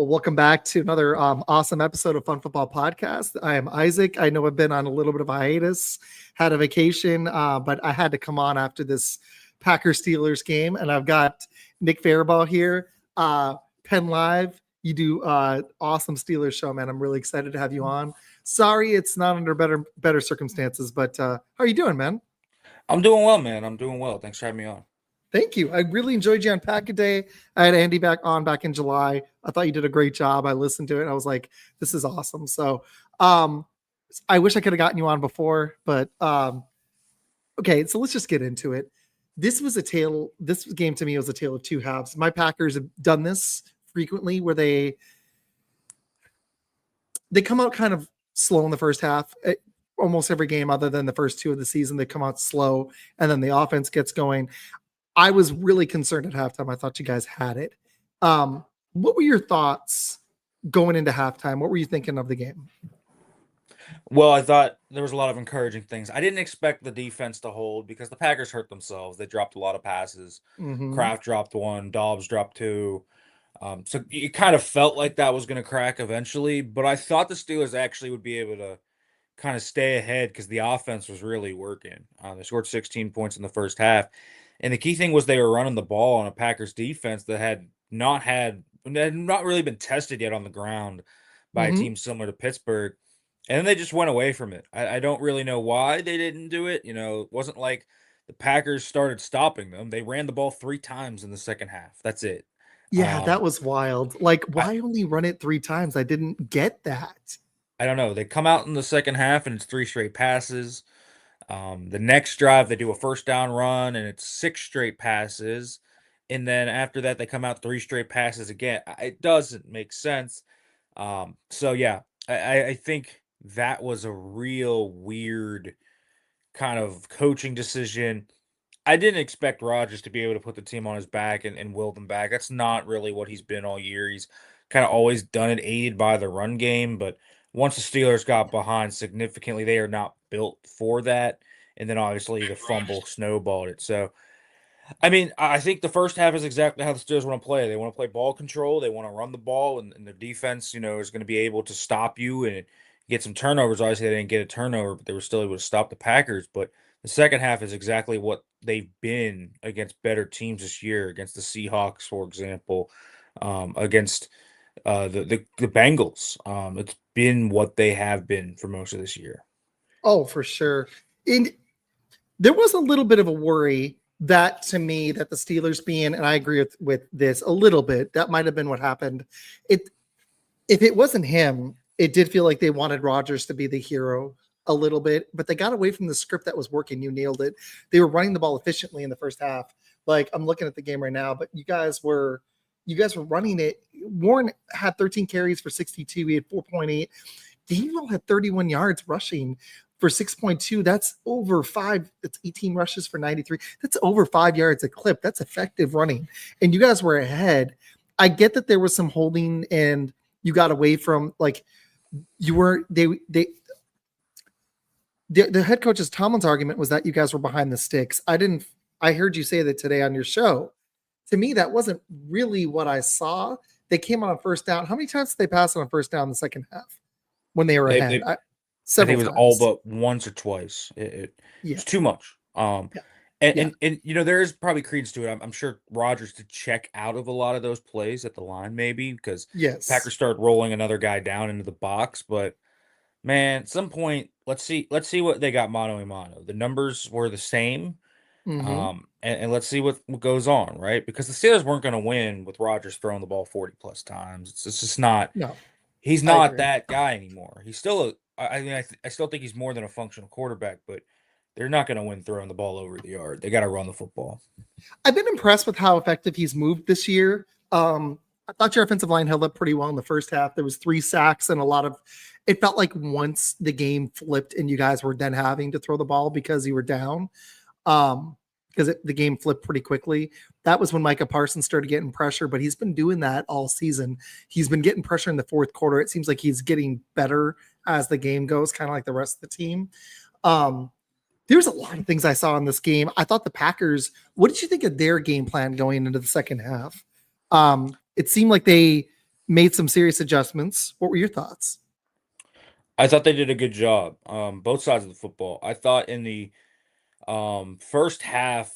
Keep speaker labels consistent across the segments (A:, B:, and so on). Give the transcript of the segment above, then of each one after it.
A: Well, welcome back to another awesome episode of Fun Football Podcast. I am Izac. I know I've been on a little bit of a hiatus, had a vacation, but I had to come on after this Packers Steelers game, and I've got Nick Farabaugh here, Penn Live. You do awesome Steelers show, man. I'm really excited to have you on. Sorry, it's not under better circumstances, but how are you doing, man?
B: I'm doing well, man. I'm doing well. Thanks for having me on.
A: Thank you. I really enjoyed you on Pack a Day. I had Andy back in July. I thought you did a great job. I listened to it and I was like, this is awesome. So I wish I could have gotten you on before, but okay, so let's just get into it. This game to me was a tale of two halves. My Packers have done this frequently where they come out kind of slow in the first half. Almost every game other than the first two of the season, they come out slow and then the offense gets going. I was really concerned at halftime. I thought you guys had it. What were your thoughts going into halftime? What were you thinking of the game?
B: Well, I thought there was a lot of encouraging things. I didn't expect the defense to hold because the Packers hurt themselves. They dropped a lot of passes. Kraft dropped one. Dobbs dropped two. So it kind of felt like that was going to crack eventually. But I thought the Steelers actually would be able to kind of stay ahead because the offense was really working. They scored 16 points in the first half. And the key thing was they were running the ball on a Packers defense that had not really been tested yet on the ground by a team similar to Pittsburgh. And then they just went away from it. I don't really know why they didn't do it. You know, it wasn't like the Packers started stopping them. They ran the ball 3 times in the second half. That's it.
A: Yeah, that was wild. Like, why only run it 3 times? I didn't get that.
B: I don't know. They come out in the second half and it's 3 straight passes. The next drive, they do a first down run and it's 6 straight passes. And then after that, they come out 3 straight passes again. It doesn't make sense. So yeah, I think that was a real weird kind of coaching decision. I didn't expect Rodgers to be able to put the team on his back and will them back. That's not really what he's been all year. He's kind of always done it aided by the run game, but once the Steelers got behind significantly, they are not built for that. And then obviously the fumble snowballed it. So, I mean, I think the first half is exactly how the Steelers want to play. They want to play ball control. They want to run the ball, and the defense, is going to be able to stop you and get some turnovers. Obviously, they didn't get a turnover, but they were still able to stop the Packers. But the second half is exactly what they've been against better teams this year, against the Seahawks, for example, against the Bengals. It's been what they have been for most of this year.
A: Oh, for sure. And there was a little bit of a worry that to me that the Steelers being, and I agree with this a little bit, that might have been what happened. If it wasn't him, it did feel like they wanted Rodgers to be the hero a little bit, but they got away from the script that was working. You nailed it. They were running the ball efficiently in the first half. Like, I'm looking at the game right now, but you guys were running it. Warren had 13 carries for 62. He had 4.8. Daniel had 31 yards rushing for 6.2. That's over 5. It's 18 rushes for 93. That's over 5 yards a clip. That's effective running. And you guys were ahead. I get that there was some holding and you got away from, like, you were the head coach's Tomlin's argument was that you guys were behind the sticks. I heard you say that today on your show. To me, that wasn't really what I saw. They came on first down. How many times did they pass on a first down in the second half when they were ahead?
B: I think it was all but once or twice. It's too much. And there is probably credence to it. I'm sure Rodgers to check out of a lot of those plays at the line, maybe because Packers started rolling another guy down into the box. But man, at some point, let's see what they got mano a mano. The numbers were the same. And let's see what goes on, right? Because the Steelers weren't going to win with Rodgers throwing the ball 40 plus times. It's just not.
A: No,
B: he's not that guy anymore. He's still I still think he's more than a functional quarterback, but they're not going to win throwing the ball over the yard. They got to run the football.
A: I've been impressed with how effective he's moved this year. I thought your offensive line held up pretty well in the first half. There was 3 sacks and it felt like once the game flipped and you guys were then having to throw the ball because you were down, because the game flipped pretty quickly. That was when Micah Parsons started getting pressure, but he's been doing that all season. He's been getting pressure in the fourth quarter. It seems like he's getting better as the game goes, kind of like the rest of the team. There's a lot of things I saw in this game. I thought the Packers, what did you think of their game plan going into the second half? It seemed like they made some serious adjustments. What were your thoughts?
B: I thought they did a good job, both sides of the football. I thought in the first half,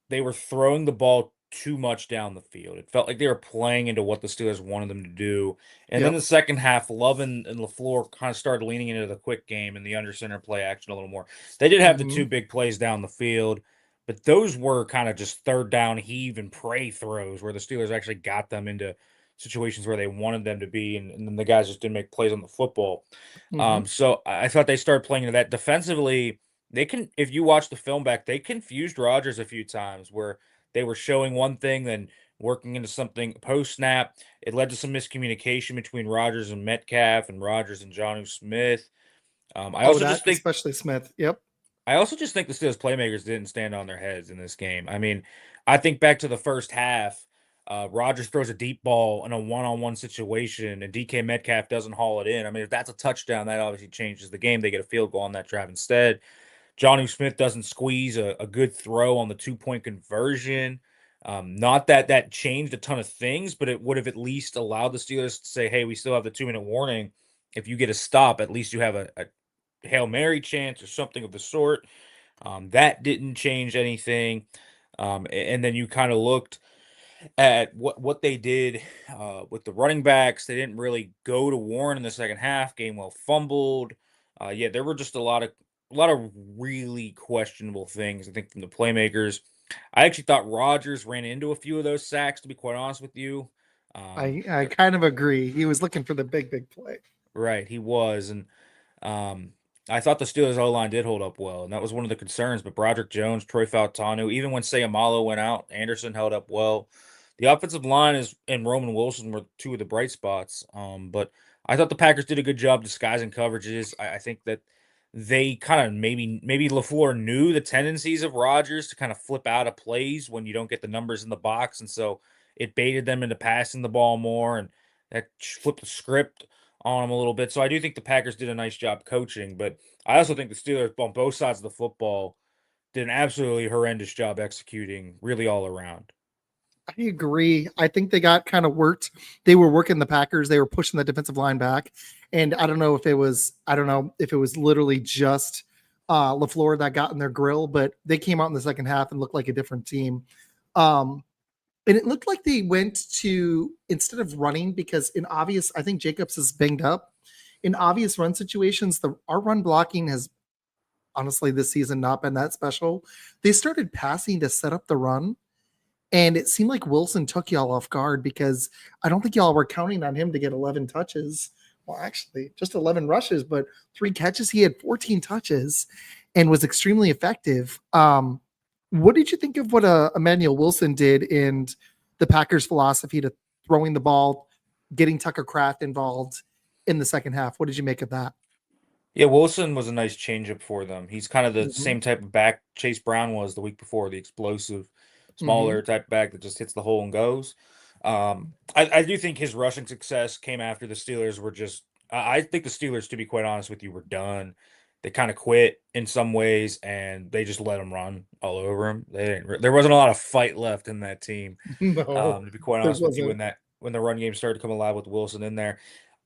B: they were throwing the ball too much down the field. It felt like they were playing into what the Steelers wanted them to do. And then
A: Yep.
B: the second half, Love and LaFleur kind of started leaning into the quick game and the under center play action a little more. They did have the
A: Hmm.
B: two big plays down the field, but those were kind of just third down heave and pray throws where the Steelers actually got them into situations where they wanted them to be, and then the guys just didn't make plays on the football.
A: Hmm.
B: So I thought they started playing into that defensively. They can, if you watch the film back, they confused Rodgers a few times where they were showing one thing, then working into something post snap. It led to some miscommunication between Rodgers and Metcalf and Rodgers and Jonnu Smith. I
A: Oh,
B: also
A: that
B: just think
A: especially Smith. Yep.
B: I also just think the Steelers playmakers didn't stand on their heads in this game. I mean, I think back to the first half. Rodgers throws a deep ball in a one-on-one situation, and DK Metcalf doesn't haul it in. I mean, if that's a touchdown, that obviously changes the game. They get a field goal on that drive instead. Johnny Smith doesn't squeeze a good throw on the 2-point conversion. Not that that changed a ton of things, but it would have at least allowed the Steelers to say, hey, we still have the 2-minute warning. If you get a stop, at least you have a Hail Mary chance or something of the sort. That didn't change anything. And then you kind of looked at what they did with the running backs. They didn't really go to Warren in the second half. Gainwell fumbled. Yeah, there were just a lot of really questionable things, I think, from the playmakers. I actually thought Rodgers ran into a few of those sacks, to be quite honest with you.
A: I kind of agree. He was looking for the big play.
B: Right, he was, and um, I thought the Steelers O line did hold up well, and that was one of the concerns. But Broderick Jones, Troy Fautanu, even when Sayamalo went out, Anderson held up well. The offensive line is and Roman Wilson were two of the bright spots. But I thought the Packers did a good job disguising coverages. I think that they kind of maybe LaFleur knew the tendencies of Rodgers to kind of flip out of plays when you don't get the numbers in the box, and so it baited them into passing the ball more, and that flipped the script on them a little bit. So I do think the Packers did a nice job coaching, but I also think the Steelers on both sides of the football did an absolutely horrendous job executing really all around.
A: I agree. I think they got kind of worked. They were working the Packers. They were pushing the defensive line back, and I don't know if it was literally just Lafleur that got in their grill, but they came out in the second half and looked like a different team. Um, and it looked like they went to instead of running because in obvious, I think Jacobs is banged up. In obvious run situations, our run blocking has honestly this season not been that special. They started passing to set up the run and it seemed like Wilson took y'all off guard because I don't think y'all were counting on him to get 11 touches. Well, actually, just 11 rushes, but 3 catches. He had 14 touches and was extremely effective. What did you think of what Emmanuel Wilson did in the Packers' philosophy to throwing the ball, getting Tucker Kraft involved in the second half? What did you make of that?
B: Yeah, Wilson was a nice changeup for them. He's kind of the
A: Hmm.
B: same type of back Chase Brown was the week before, the explosive,
A: Hmm.
B: smaller type back that just hits the hole and goes. I do think his rushing success came after the Steelers were just. I think the Steelers, to be quite honest with you, were done. They kind of quit in some ways, and they just let him run all over him. They didn't. There wasn't a lot of fight left in that team.
A: No,
B: To be quite
A: there
B: honest with you,
A: wasn't.
B: when the run game started to come alive with Wilson in there.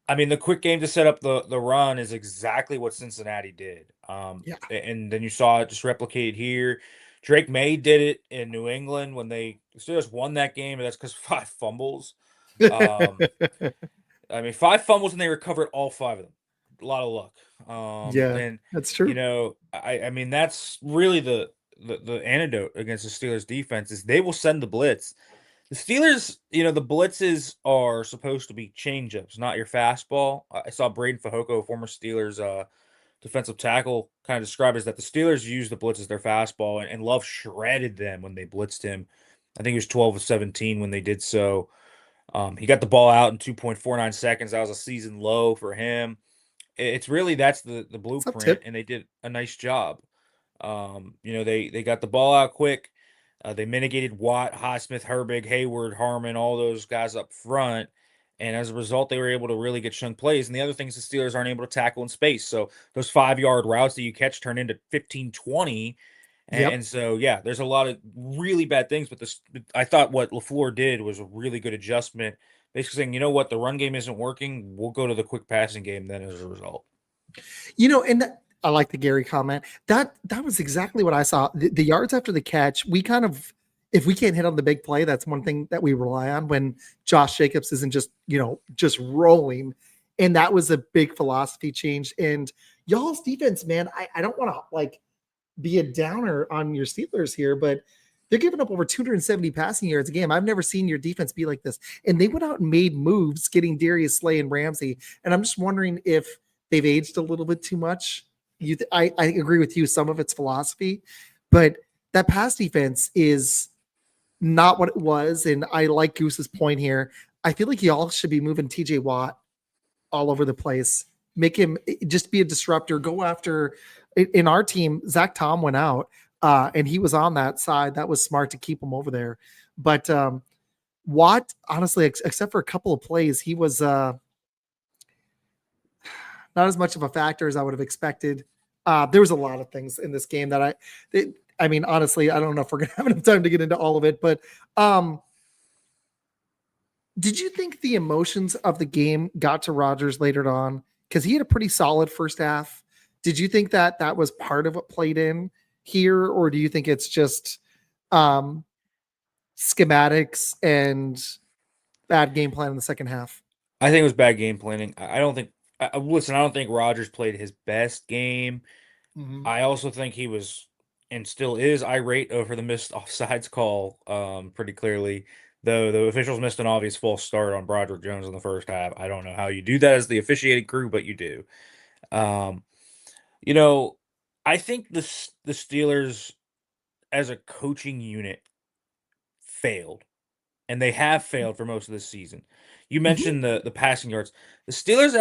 B: I mean, the quick game to set up the run is exactly what Cincinnati did.
A: Yeah.
B: And then you saw it just replicated here. Drake May did it in New England when the Steelers won that game, and that's because 5 fumbles. Um, I mean, 5 fumbles and they recovered all 5 of them. A lot of luck.
A: Yeah,
B: And
A: that's true.
B: I mean that's really the antidote against the Steelers defense is they will send the blitz. The Steelers, the blitzes are supposed to be changeups, not your fastball. I saw Braden Fajoko, former Steelers defensive tackle, kind of describe as that the Steelers use the blitz as their fastball, and Love shredded them when they blitzed him. I think he was 12 of 17 when they did so. He got the ball out in 2.49 seconds. That was a season low for him. It's really that's the
A: What's up,
B: blueprint,
A: Tip?
B: and they did a nice job. They got the ball out quick. They mitigated Watt, Highsmith, Herbig, Hayward, Harmon, all those guys up front. And as a result, they were able to really get chunk plays. And the other things the Steelers aren't able to tackle in space. So those 5-yard routes that you catch turn into 15, 20.
A: Yep.
B: And so, yeah, there's a lot of really bad things, but I thought what LaFleur did was a really good adjustment, basically saying, you know what, the run game isn't working. We'll go to the quick passing game then as a result.
A: And I like the Gary comment. That was exactly what I saw. The yards after the catch, we kind of, if we can't hit on the big play, that's one thing that we rely on when Josh Jacobs isn't just rolling. And that was a big philosophy change. And y'all's defense, man, I don't want to like be a downer on your Steelers here, but they're giving up over 270 passing yards a game. I've never seen your defense be like this. And they went out and made moves, getting Darius Slay and Ramsey. And I'm just wondering if they've aged a little bit too much. I agree with you. Some of it's philosophy, but that pass defense is not what it was. And I like Goose's point here. I feel like y'all should be moving TJ Watt all over the place. Make him just be a disruptor. Go after. In our team, Zach Tom went out, and he was on that side. That was smart to keep him over there. But Watt, honestly, except for a couple of plays, he was not as much of a factor as I would have expected. There was a lot of things in this game that I mean, honestly, I don't know if we're going to have enough time to get into all of it, but did you think the emotions of the game got to Rodgers later on? Because he had a pretty solid first half. Did you think that was part of what played in here, or do you think it's just schematics and bad game plan in the second half?
B: I think it was bad game planning. I don't think, listen, I don't think Rodgers played his best game.
A: Mm-hmm.
B: I also think he was and still is irate over the missed offsides call pretty clearly. Though the officials missed an obvious false start on Broderick Jones in the first half. I don't know how you do that as the officiating crew, but you do. Um, you know, I think the Steelers as a coaching unit failed, and they have failed for most of this season. You
A: Mm-hmm.
B: mentioned the passing yards. The Steelers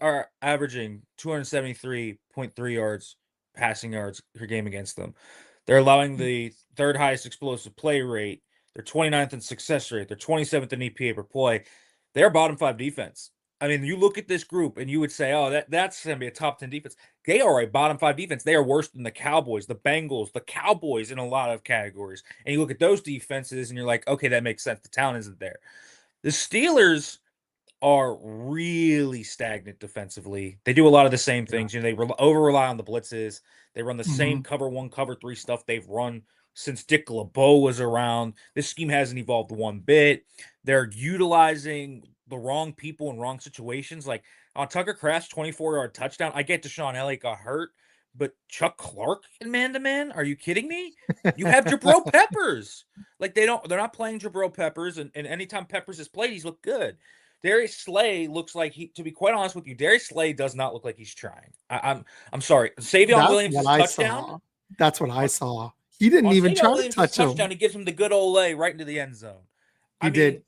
B: are averaging 273.3 yards passing yards per game against them. They're allowing the third highest explosive play rate. They're 29th in success rate. They're 27th in EPA per play. They're bottom 5 defense. I mean, you look at this group and you would say, "Oh, that's going to be a top 10 defense." They are a bottom 5 defense. They are worse than the Cowboys, the Bengals, the Cowboys in a lot of categories. And you look at those defenses and you're like, "Okay, that makes sense. The talent isn't there." The Steelers are really stagnant defensively. They do a lot of the same
A: Yeah.
B: things. They over rely on the blitzes. They run the
A: Mm-hmm.
B: same cover 1, cover 3 stuff they've run since Dick LeBeau was around. This scheme hasn't evolved one bit. They're utilizing the wrong people in wrong situations. Like on Tucker Kraft's 24-yard touchdown, I get Deshaun Elliott got hurt, but Chuck Clark in man-to-man? Are you kidding me? You have Jabril Peppers. Like they're not playing Jabril Peppers, and anytime Peppers has played, he's looked good. Darius Slay looks like to be quite honest with you, Darius Slay does not look like he's trying. I'm sorry. Savion
A: That's what
B: Williams'
A: I
B: touchdown
A: saw. That's what I
B: on,
A: saw. He didn't
B: on
A: even
B: Savion
A: try to
B: Williams'
A: touch
B: touchdown,
A: him.
B: he gives him the good old lay right into the end zone. I
A: He did.
B: mean,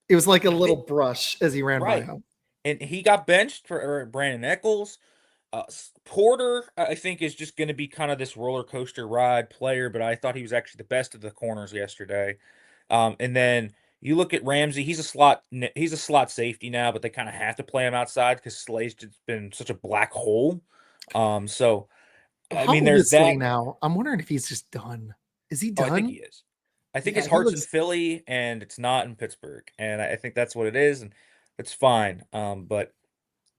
A: It was like a little
B: they,
A: brush as he ran by
B: right.
A: him.
B: And he got benched for Brandon Eccles. Porter, I think, is just going to be kind of this roller coaster ride player, but I thought he was actually the best of the corners yesterday. And then you look at Ramsey; he's a slot safety now, but they kind of have to play him outside because Slay's just been such a black hole. So I
A: How
B: mean,
A: old
B: there's
A: is Slay
B: that.
A: now? I'm wondering if he's just done. Is he
B: Oh, I think he
A: done?
B: is. I think
A: Yeah,
B: his
A: he
B: heart's in
A: looks
B: Philly, and it's not in Pittsburgh, and I think that's what it is, and it's fine. But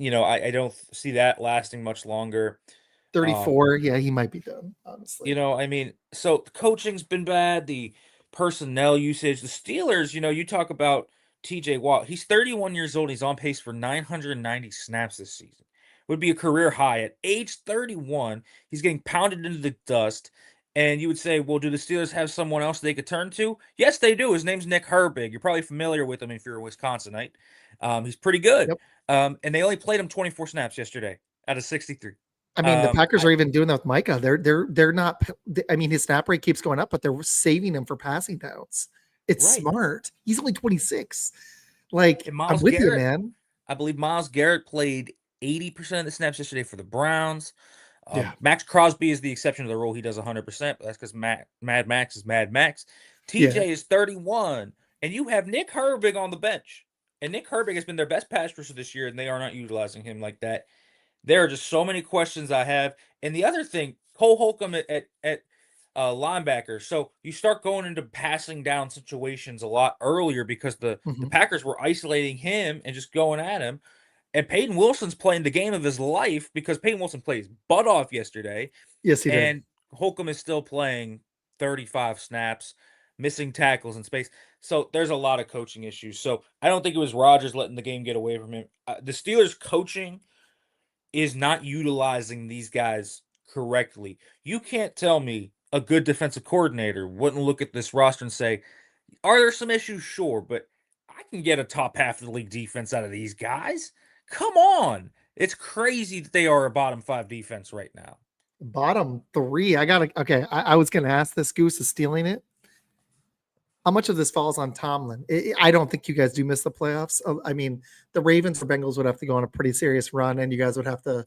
B: I don't see that lasting much longer. Um,
A: 34. Yeah, he might be done, honestly.
B: I mean, so the coaching's been bad, the personnel usage, the Steelers, you talk about TJ Watt. He's 31 years old. He's on pace for 990 snaps this season. Would be a career high at age 31. He's getting pounded into the dust. And you would say, well, do the Steelers have someone else they could turn to? Yes, they do. His name's Nick Herbig. You're probably familiar with him if you're a Wisconsinite. He's pretty good.
A: Yep.
B: And they only played him 24 snaps yesterday out of 63.
A: I mean, the Packers
B: I
A: are even doing that with Micah. They're not. I mean, his snap rate keeps going up, but they're saving him for passing downs. It's
B: right.
A: smart. He's only 26. Like,
B: And
A: I'm
B: Miles
A: with you,
B: Garrett,
A: man.
B: I believe Miles Garrett played 80% of the snaps yesterday for the Browns.
A: Yeah.
B: Max Crosby is the exception to the rule. He does 100%, but that's because Mad Max is Mad Max.
A: Yeah.
B: TJ is 31, and you have Nick Herbig on the bench. And Nick Herbig has been their best pass rusher this year, and they are not utilizing him like that. There are just so many questions I have. And the other thing, Cole Holcomb at linebacker. So you start going into passing down situations a lot earlier because the
A: Mhm.
B: Packers were isolating him and just going at him. And Peyton Wilson's playing the game of his life because Peyton Wilson played his butt off yesterday,
A: Yes, he did.
B: and Holcomb is still playing 35 snaps, missing tackles in space. So there's a lot of coaching issues. So I don't think it was Rodgers letting the game get away from him. The Steelers coaching is not utilizing these guys correctly. You can't tell me a good defensive coordinator wouldn't look at this roster and say, are there some issues? Sure, but I can get a top half of the league defense out of these guys. Come on. It's crazy that they are a bottom 5 defense right now.
A: Bottom 3. I was going to ask this. Goose is stealing it. How much of this falls on Tomlin? I don't think you guys do miss the playoffs. I mean, the Ravens or Bengals would have to go on a pretty serious run, and you guys would have to.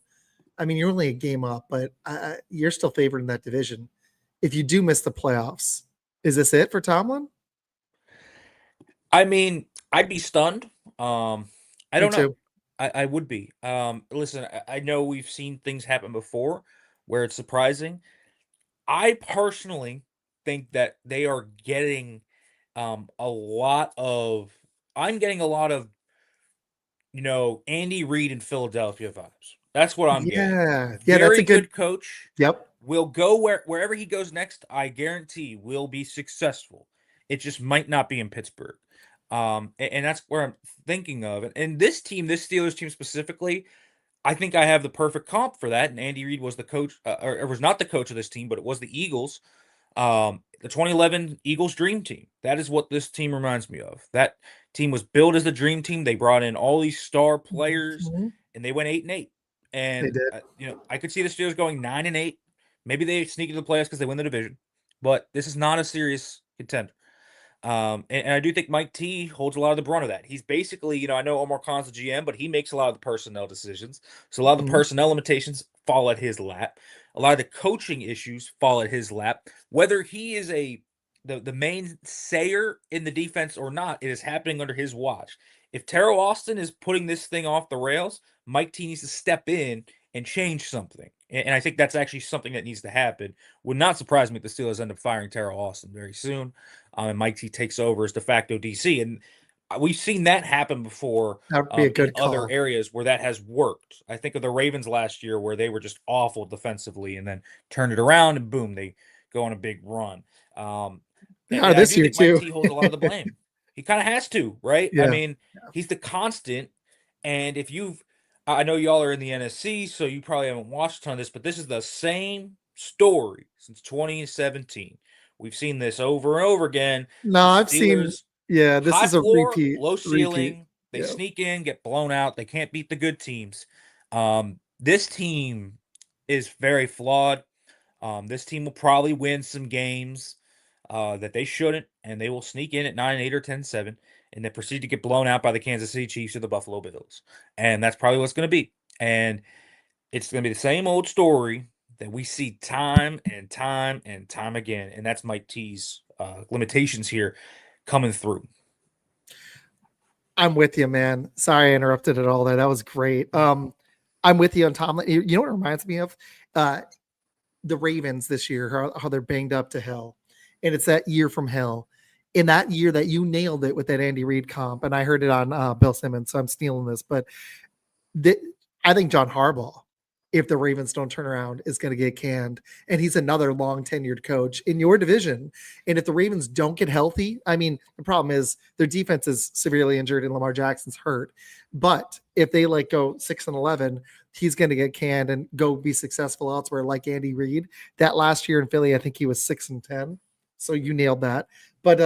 A: I mean, you're only a game up, but you're still favored in that division. If you do miss the playoffs, is this it for Tomlin?
B: I mean, I'd be stunned. I
A: Me
B: don't know.
A: too.
B: I would be. Listen, I know we've seen things happen before where it's surprising. I personally think that they are getting a lot of. I'm getting a lot of, Andy Reid in Philadelphia vibes. That's what I'm getting.
A: Yeah, that's a
B: Very
A: good.
B: good coach.
A: Yep.
B: Will go wherever he goes next. I guarantee will be successful. It just might not be in Pittsburgh. And that's where I'm thinking of. And this team, this Steelers team specifically, I think I have the perfect comp for that. And Andy Reid was the coach, or was not the coach of this team, but it was the Eagles. The 2011 Eagles dream team. That is what this team reminds me of. That team was built as the dream team. They brought in all these star players,
A: Mhm.
B: and they went 8-8.
A: They
B: And
A: did.
B: I could see the Steelers going 9-8. Maybe they sneak into the playoffs because they win the division, but this is not a serious contender. And I do think Mike T holds a lot of the brunt of that. He's basically, I know Omar Khan's the GM, but he makes a lot of the personnel decisions. So a lot of the
A: Mhm.
B: personnel limitations fall at his lap. A lot of the coaching issues fall at his lap. Whether he is the main sayer in the defense or not, it is happening under his watch. If Terrell Austin is putting this thing off the rails, Mike T needs to step in and change something. And I think that's actually something that needs to happen. Would not surprise me if the Steelers end up firing Terrell Austin very soon. And Mike T takes over as de facto DC. And we've seen that happen before
A: That would be a
B: in
A: good
B: other
A: call.
B: areas where that has worked. I think of the Ravens last year where they were just awful defensively and then turned it around and boom, they go on a big run.
A: They are
B: And I
A: this
B: do
A: year
B: think Mike
A: too.
B: T holds a lot of the blame. He kind of has to, right? I
A: Yeah.
B: mean, he's the constant. And I know y'all are in the NSC, so you probably haven't watched a ton of this, but this is the same story since 2017. We've seen this over and over again.
A: No,
B: The
A: I've seen.
B: Steelers,
A: Yeah, this
B: high
A: is a
B: floor,
A: repeat.
B: low
A: Repeat.
B: ceiling. They
A: Yeah.
B: sneak in, get blown out. They can't beat the good teams. This team is very flawed. This team will probably win some games that they shouldn't, and they will sneak in at 9-8 or 10-7, and then proceed to get blown out by the Kansas City Chiefs or the Buffalo Bills. And that's probably what's going to be. And it's going to be the same old story that we see time and time and time again. And that's Mike T's limitations here coming through.
A: I'm with you, man. Sorry I interrupted it all there. That was great. I'm with you on Tomlin. You know what it reminds me of? The Ravens this year, how they're banged up to hell. And it's that year from hell. In that year that you nailed it with that Andy Reid comp, and I heard it on Bill Simmons, so I'm stealing this, but I think John Harbaugh, if the Ravens don't turn around, is going to get canned. And he's another long tenured coach in your division. And if the Ravens don't get healthy, I mean, the problem is their defense is severely injured and Lamar Jackson's hurt. But if they go 6-11, he's going to get canned and go be successful elsewhere, like Andy Reid. That last year in Philly, I think he was 6-10. So you nailed that. But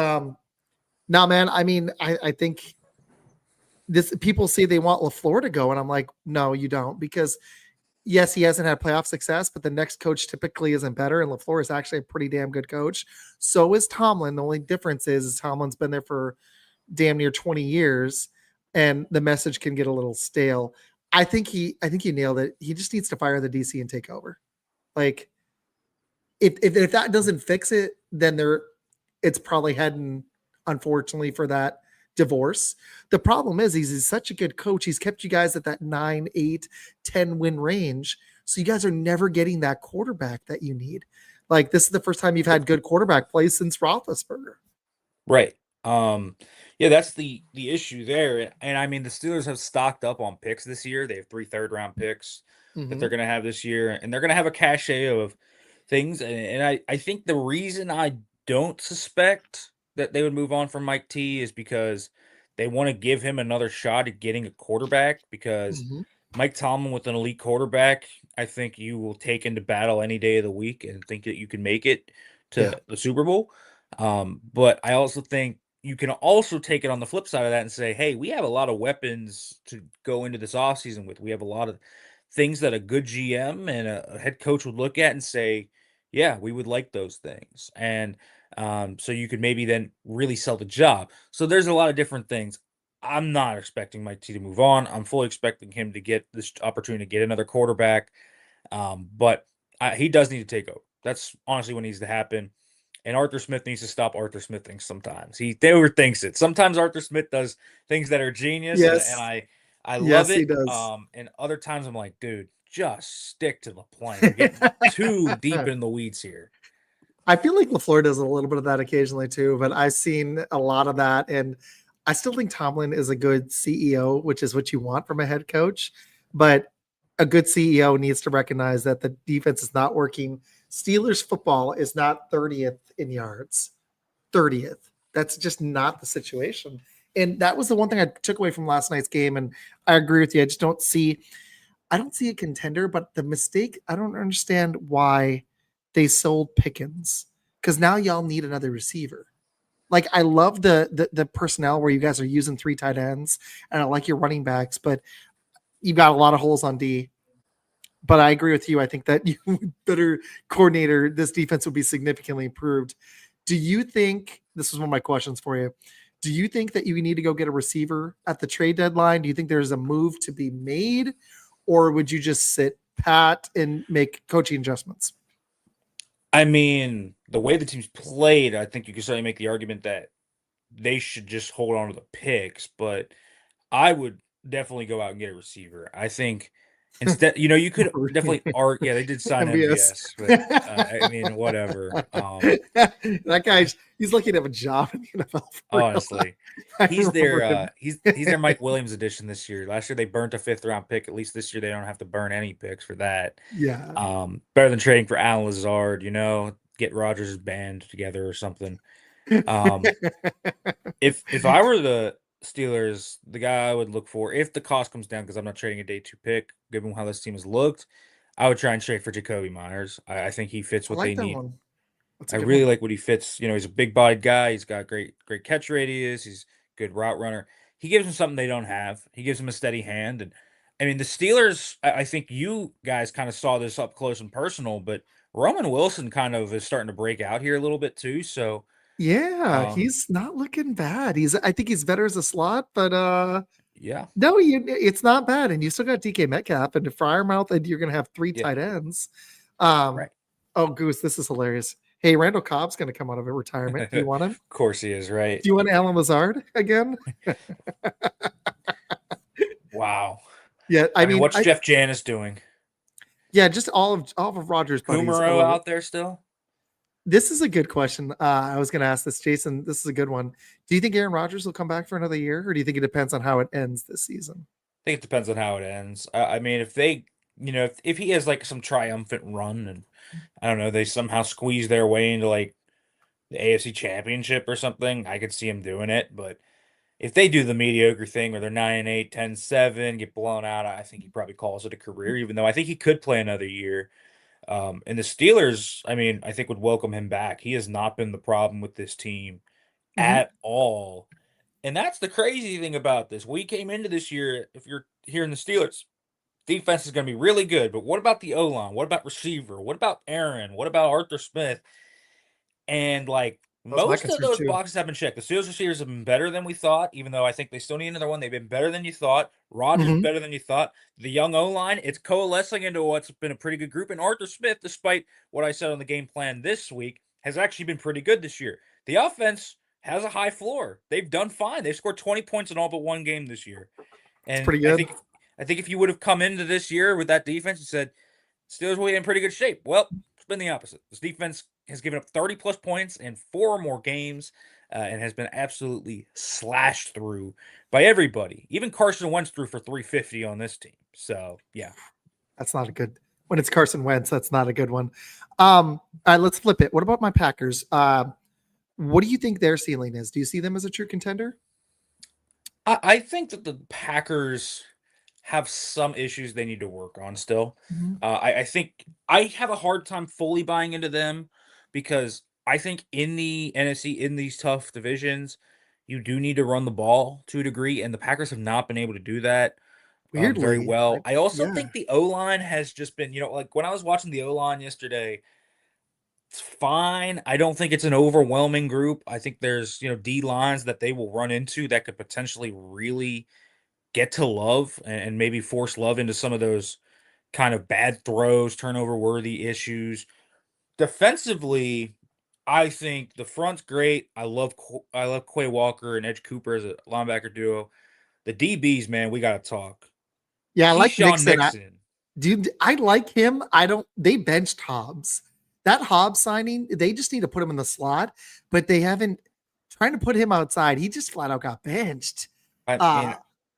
A: no, man, I mean, I think this people say they want LaFleur to go, and I'm like, no, you don't, because yes, he hasn't had playoff success, but the next coach typically isn't better, and LaFleur is actually a pretty damn good coach. So is Tomlin. The only difference is Tomlin's been there for damn near 20 years, and the message can get a little stale. I think you nailed it. He just needs to fire the DC and take over. Like, if that doesn't fix it, then it's probably heading, unfortunately, for that divorce. The problem is he's such a good coach. He's kept you guys at that 9, 8, 10 win range So you guys are never getting that quarterback that you need. Like, this is the first time you've had good quarterback play since Roethlisberger.
B: Right. Yeah, that's the issue there. And I mean, the Steelers have stocked up on picks this year. They have 3 third-round picks that they're
A: Mm-hmm.
B: gonna have this year, and they're gonna have a cachet of things. And I think the reason I don't suspect that they would move on from Mike T is because they want to give him another shot at getting a quarterback because
A: Mm-hmm.
B: Mike Tomlin with an elite quarterback, I think you will take into battle any day of the week and think that you can make it
A: Yeah.
B: to the Super Bowl. But I also think you can also take it on the flip side of that and say, hey, we have a lot of weapons to go into this offseason with. We have a lot of things that a good GM and a head coach would look at and say, yeah, we would like those things. And so you could maybe then really sell the job. So there's a lot of different things. I'm not expecting Mike T to move on. I'm fully expecting him to get this opportunity to get another quarterback. But he does need to take over. That's honestly what needs to happen. And Arthur Smith needs to stop Arthur Smithing sometimes. He overthinks it. Sometimes Arthur Smith does things that are genius, and
A: Yes.
B: I love
A: Yes, he
B: it.
A: does.
B: And other times I'm like, dude, just stick to the plan. You're getting too deep in the weeds here.
A: I feel like LaFleur does a little bit of that occasionally too, but I've seen a lot of that. And I still think Tomlin is a good CEO, which is what you want from a head coach. But a good CEO needs to recognize that the defense is not working. Steelers football is not 30th in yards, 30th. That's just not the situation. And that was the one thing I took away from last night's game. And I agree with you. I don't see a contender, but the mistake, I don't understand why they sold Pickens, because now y'all need another receiver. Like, I love the personnel where you guys are using 3 tight ends, and I like your running backs, but you've got a lot of holes on D. But I agree with you. I think that you better coordinator, this defense would be significantly improved. Do you think, this is one of my questions for you, do you think that you need to go get a receiver at the trade deadline? Do you think there's a move to be made, or would you just sit pat and make coaching adjustments?
B: I mean, the way the team's played, I think you can certainly make the argument that they should just hold on to the picks, but I would definitely go out and get a receiver. I think instead, you could definitely argue. Yeah, they did sign
A: MVS.
B: MVS, but I mean, whatever.
A: That guy, he's lucky to have a job in the NFL for real.
B: Honestly,
A: I
B: he's
A: remember him.
B: their he's their Mike Williams edition this year. Last year they burnt a 5th-round pick. At least this year they don't have to burn any picks for that.
A: Yeah.
B: Better than trading for Alan Lazard. Get Rodgers' band together or something. Um, if I were the Steelers, the guy I would look for, if the cost comes down, because I'm not trading a day 2 pick, given how this team has looked, I would try and trade for Jacoby Myers. I think he fits
A: I
B: what
A: like
B: they
A: that
B: need.
A: one. That's
B: I
A: a good
B: really
A: one.
B: like what he fits. He's a big bodied guy. He's got great catch radius. He's a good route runner. He gives them something they don't have. He gives them a steady hand. And I mean, the Steelers, I think you guys kind of saw this up close and personal, but Roman Wilson kind of is starting to break out here a little bit too. So,
A: Yeah,
B: um,
A: he's not looking bad. I think he's better as a slot, but
B: yeah,
A: no, it's not bad. And you still got DK Metcalf and Fryermouth, and you're gonna have 3
B: yeah,
A: tight ends. Um,
B: right.
A: oh Goose, this is hilarious. Hey, Randall Cobb's gonna come out of a retirement. Do you
B: Of
A: want him?
B: course he is, right?
A: Do you want Alan Lazard again?
B: Wow.
A: Yeah, I
B: I mean,
A: mean,
B: what's Jeff Janis doing?
A: yeah, just all of Rogers' buddies. I
B: Kumaro
A: love it.
B: out there still?
A: This is a good question. I was going to ask this, Jason. This is a good one. Do you think Aaron Rodgers will come back for another year, or do you think it depends on how it ends this season?
B: I think it depends on how it ends. I mean, if they, if he has like some triumphant run and I don't know, they somehow squeeze their way into like the AFC Championship or something, I could see him doing it. But if they do the mediocre thing where they're 9-8, 10-7, get blown out, I think he probably calls it a career, even though I think he could play another year. And the Steelers, I mean, I think would welcome him back. He has not been the problem with this team
A: Mhm.
B: at all. And that's the crazy thing about this. We came into this year, if you're here in the Steelers, defense is going to be really good. But what about the O line? What about receiver? What about Aaron? What about Arthur Smith? And like
A: That was my
B: most of
A: concern
B: those
A: too.
B: boxes have been checked. The Steelers receivers have been better than we thought, even though I think they still need another one. They've been better than you thought. Rodgers
A: Mhm.
B: better than you thought. The young O line, it's coalescing into what's been a pretty good group. And Arthur Smith, despite what I said on the game plan this week, has actually been pretty good this year. The offense has a high floor. They've done fine. They've scored 20 points in all but one game this year.
A: It's
B: And
A: pretty good.
B: I think if you would have come into this year with that defense and said, Steelers will be in pretty good shape. Well, it's been the opposite. This defense has given up 30-plus points in 4 or more games and has been absolutely slashed through by everybody. Even Carson Wentz threw for 350 on this team. So, yeah.
A: That's not a good when it's Carson Wentz. That's not a good one. All right, let's flip it. What about my Packers? What do you think their ceiling is? Do you see them as a true contender?
B: I think that the Packers have some issues they need to work on still.
A: Mhm.
B: I think I have a hard time fully buying into them because I think in the NFC, in these tough divisions, you do need to run the ball to a degree, and the Packers have not been able to do that very
A: Weirdly,
B: well. I also
A: yeah,
B: think the O line has just been, like when I was watching the O line yesterday, it's fine. I don't think it's an overwhelming group. I think there's, D lines that they will run into that could potentially really get to Love and maybe force Love into some of those kind of bad throws, turnover worthy issues. Defensively, I think the front's great. I love Quay Walker and Edge Cooper as a linebacker duo. The DBs, man, we gotta talk.
A: yeah. I like
B: Keyshawn
A: Nixon.
B: Nixon.
A: Dude, I like him. I don't. They benched Hobbs. That Hobbs signing, they just need to put him in the slot, but they haven't trying to put him outside. He just flat out got benched.
B: I
A: Uh,
B: mean,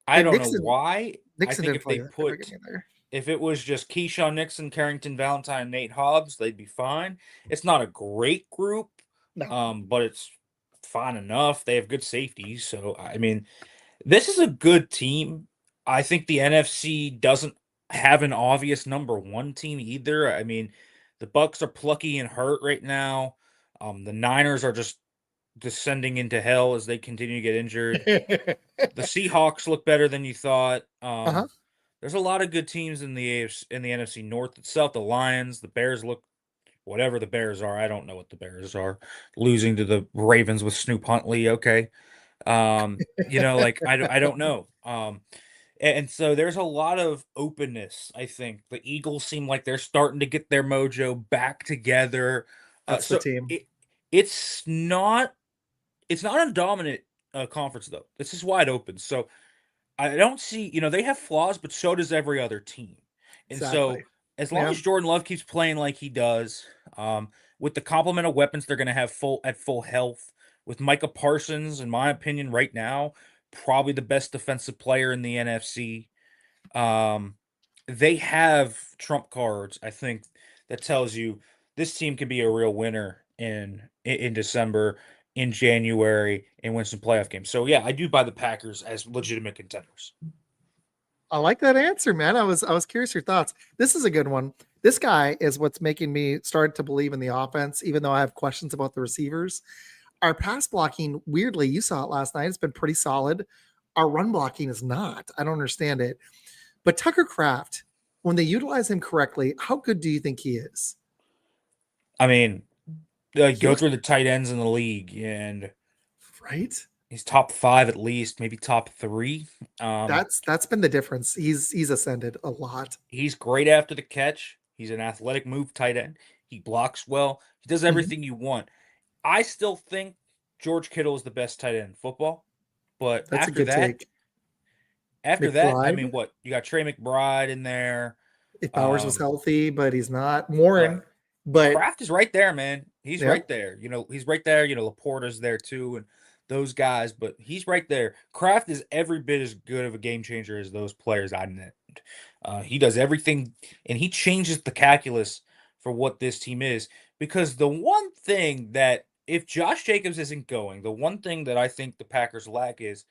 B: I
A: and
B: don't know
A: Nixon,
B: why. I
A: Nixon
B: think
A: didn't
B: if
A: play
B: they
A: that very good
B: put
A: either.
B: if it was just Keyshawn Nixon, Carrington Valentine, Nate Hobbs, they'd be fine. It's not a great group,
A: No,
B: but it's fine enough. They have good safeties, so I mean, this is a good team. I think the NFC doesn't have an obvious number one team either. I mean, the Bucks are plucky and hurt right now. The Niners are just descending into hell as they continue to get injured. The Seahawks look better than you thought.
A: uh-huh.
B: There's a lot of good teams in the AFC, in the NFC North itself. The Lions, the Bears look whatever the Bears are. I don't know what the Bears are. Losing to the Ravens with Snoop Huntley, okay. Like I don't know. And so there's a lot of openness, I think. The Eagles seem like they're starting to get their mojo back together.
A: That's the
B: So
A: team.
B: it's not a dominant conference though. This is wide open. So I don't see, they have flaws, but so does every other team. And
A: Exactly.
B: so as long
A: Yeah.
B: as Jordan Love keeps playing like he does, with the complement of weapons they're going to have full health, with Micah Parsons, in my opinion, right now, probably the best defensive player in the NFC. Um, they have trump cards, I think, that tells you this team can be a real winner in December, in January, and win some playoff games. So yeah, I do buy the Packers as legitimate contenders.
A: I like that answer, man. I was curious your thoughts. This is a good one. This guy is what's making me start to believe in the offense, even though I have questions about the receivers. Our pass blocking, weirdly, you saw it last night. It's been pretty solid. Our run blocking is not. I don't understand it. But Tucker Kraft, when they utilize him correctly, how good do you think he is?
B: I mean,
A: He
B: go
A: looks
B: through the tight ends in the league, and
A: right.
B: he's top 5 at least, maybe top 3.
A: That's been the difference. He's ascended a lot.
B: He's great after the catch. He's an athletic move tight end. He blocks well. He does
A: Mhm.
B: everything you want. I still think George Kittle is the best tight end in football, but
A: That's a good take.
B: after that, I mean,
A: McBride,
B: what you got Trey McBride in there.
A: if Bowers was
B: Um,
A: healthy, but he's not. Warren,
B: right.
A: but
B: Kraft is right there, man. He's
A: yeah,
B: right there. He's right there. Laporta's there too, and those guys, but he's right there. Kraft is every bit as good of a game changer as those players I named. He does everything, and he changes the calculus for what this team is. Because the one thing that, if Josh Jacobs isn't going, the one thing that I think the Packers lack is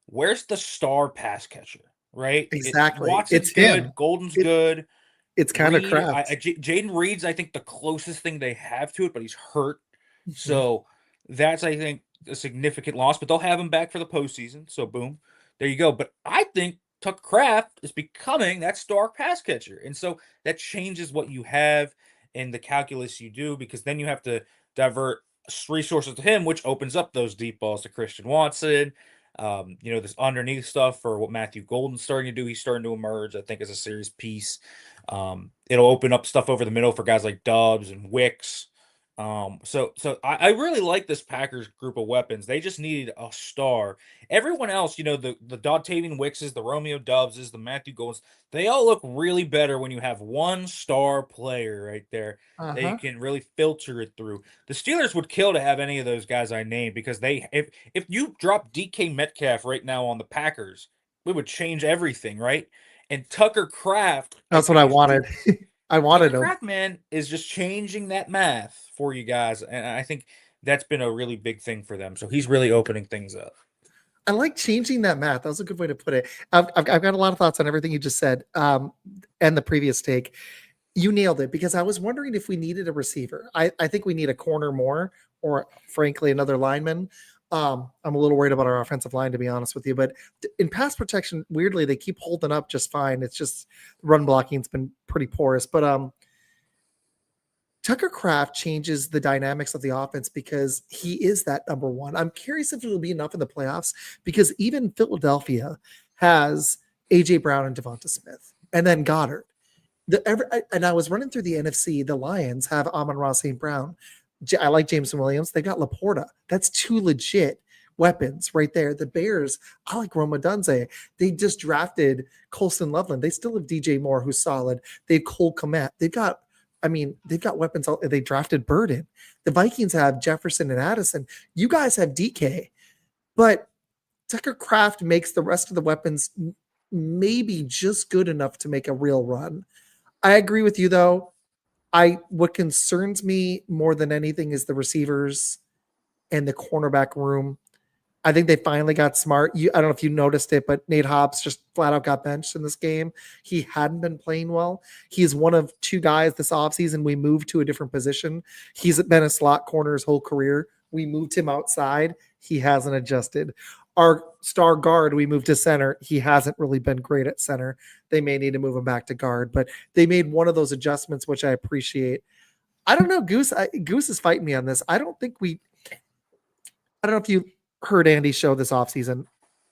B: where's the star pass catcher, right?
A: exactly.
B: Watson's
A: It's him.
B: good, Golden's
A: It,
B: good.
A: it's kind of
B: Reed,
A: Kraft.
B: Jaden Reed's, I think, the closest thing they have to it, but he's hurt.
A: Mhm.
B: So that's, I think, a significant loss, but they'll have him back for the postseason. So boom, there you go. But I think Tuck Kraft is becoming that star pass catcher. And so that changes what you have and the calculus you do, because then you have to divert resources to him, which opens up those deep balls to Christian Watson. This underneath stuff for what Matthew Golden's starting to do. He's starting to emerge, I think, as a serious piece. It'll open up stuff over the middle for guys like Dobbs and Wicks So I really like this Packers group of weapons. They just needed a star. Everyone else, the Dontavian Wickses, the Romeo Doveses, the Matthew Golds, they all look really better when you have one star player right there that you
A: Uh-huh.
B: can really filter it through. The Steelers would kill to have any of those guys I named because if you drop DK Metcalf right now on the Packers, we would change everything, right? And Tucker Kraft, I
A: That's what
B: think
A: I
B: is
A: wanted. I wanted
B: Tucker
A: him.
B: Kraft, man, is just changing that math for you guys, and I think that's been a really big thing for them. So he's really opening things up.
A: I like changing that math. That was a good way to put it. I've got a lot of thoughts on everything you just said, and the previous take. You nailed it because I was wondering if we needed a receiver. I think we need a corner more, or frankly, another lineman. I'm a little worried about our offensive line, to be honest with you. But in pass protection, weirdly, they keep holding up just fine. It's just run blocking's been pretty porous. But Tucker Kraft changes the dynamics of the offense because he is that number one. I'm curious if it'll be enough in the playoffs because even Philadelphia has AJ Brown and Devonta Smith, and then Goddard. And I was running through the NFC. The Lions have Amon-Ra St. Brown. I like Jameson Williams. They got Laporta. That's two legit weapons right there. The Bears, I like Roma Dunze. They just drafted Colston Loveland. They still have DJ Moore, who's solid. They have Cole Kmet. They've got weapons. They drafted Burden. The Vikings have Jefferson and Addison. You guys have DK, but Tucker Kraft makes the rest of the weapons maybe just good enough to make a real run. I agree with you though. What concerns me more than anything is the receivers and the cornerback room. I think they finally got smart. I don't know if you noticed it, but Nate Hobbs just flat out got benched in this game. He hadn't been playing well. He's one of two guys this offseason we moved to a different position. He's been a slot corner his whole career. We moved him outside. He hasn't adjusted. Our star guard, we moved to center. He hasn't really been great at center. They may need to move him back to guard, but they made one of those adjustments, which I appreciate. I don't know. Goose is fighting me on this. I don't know if you heard Andy show this offseason,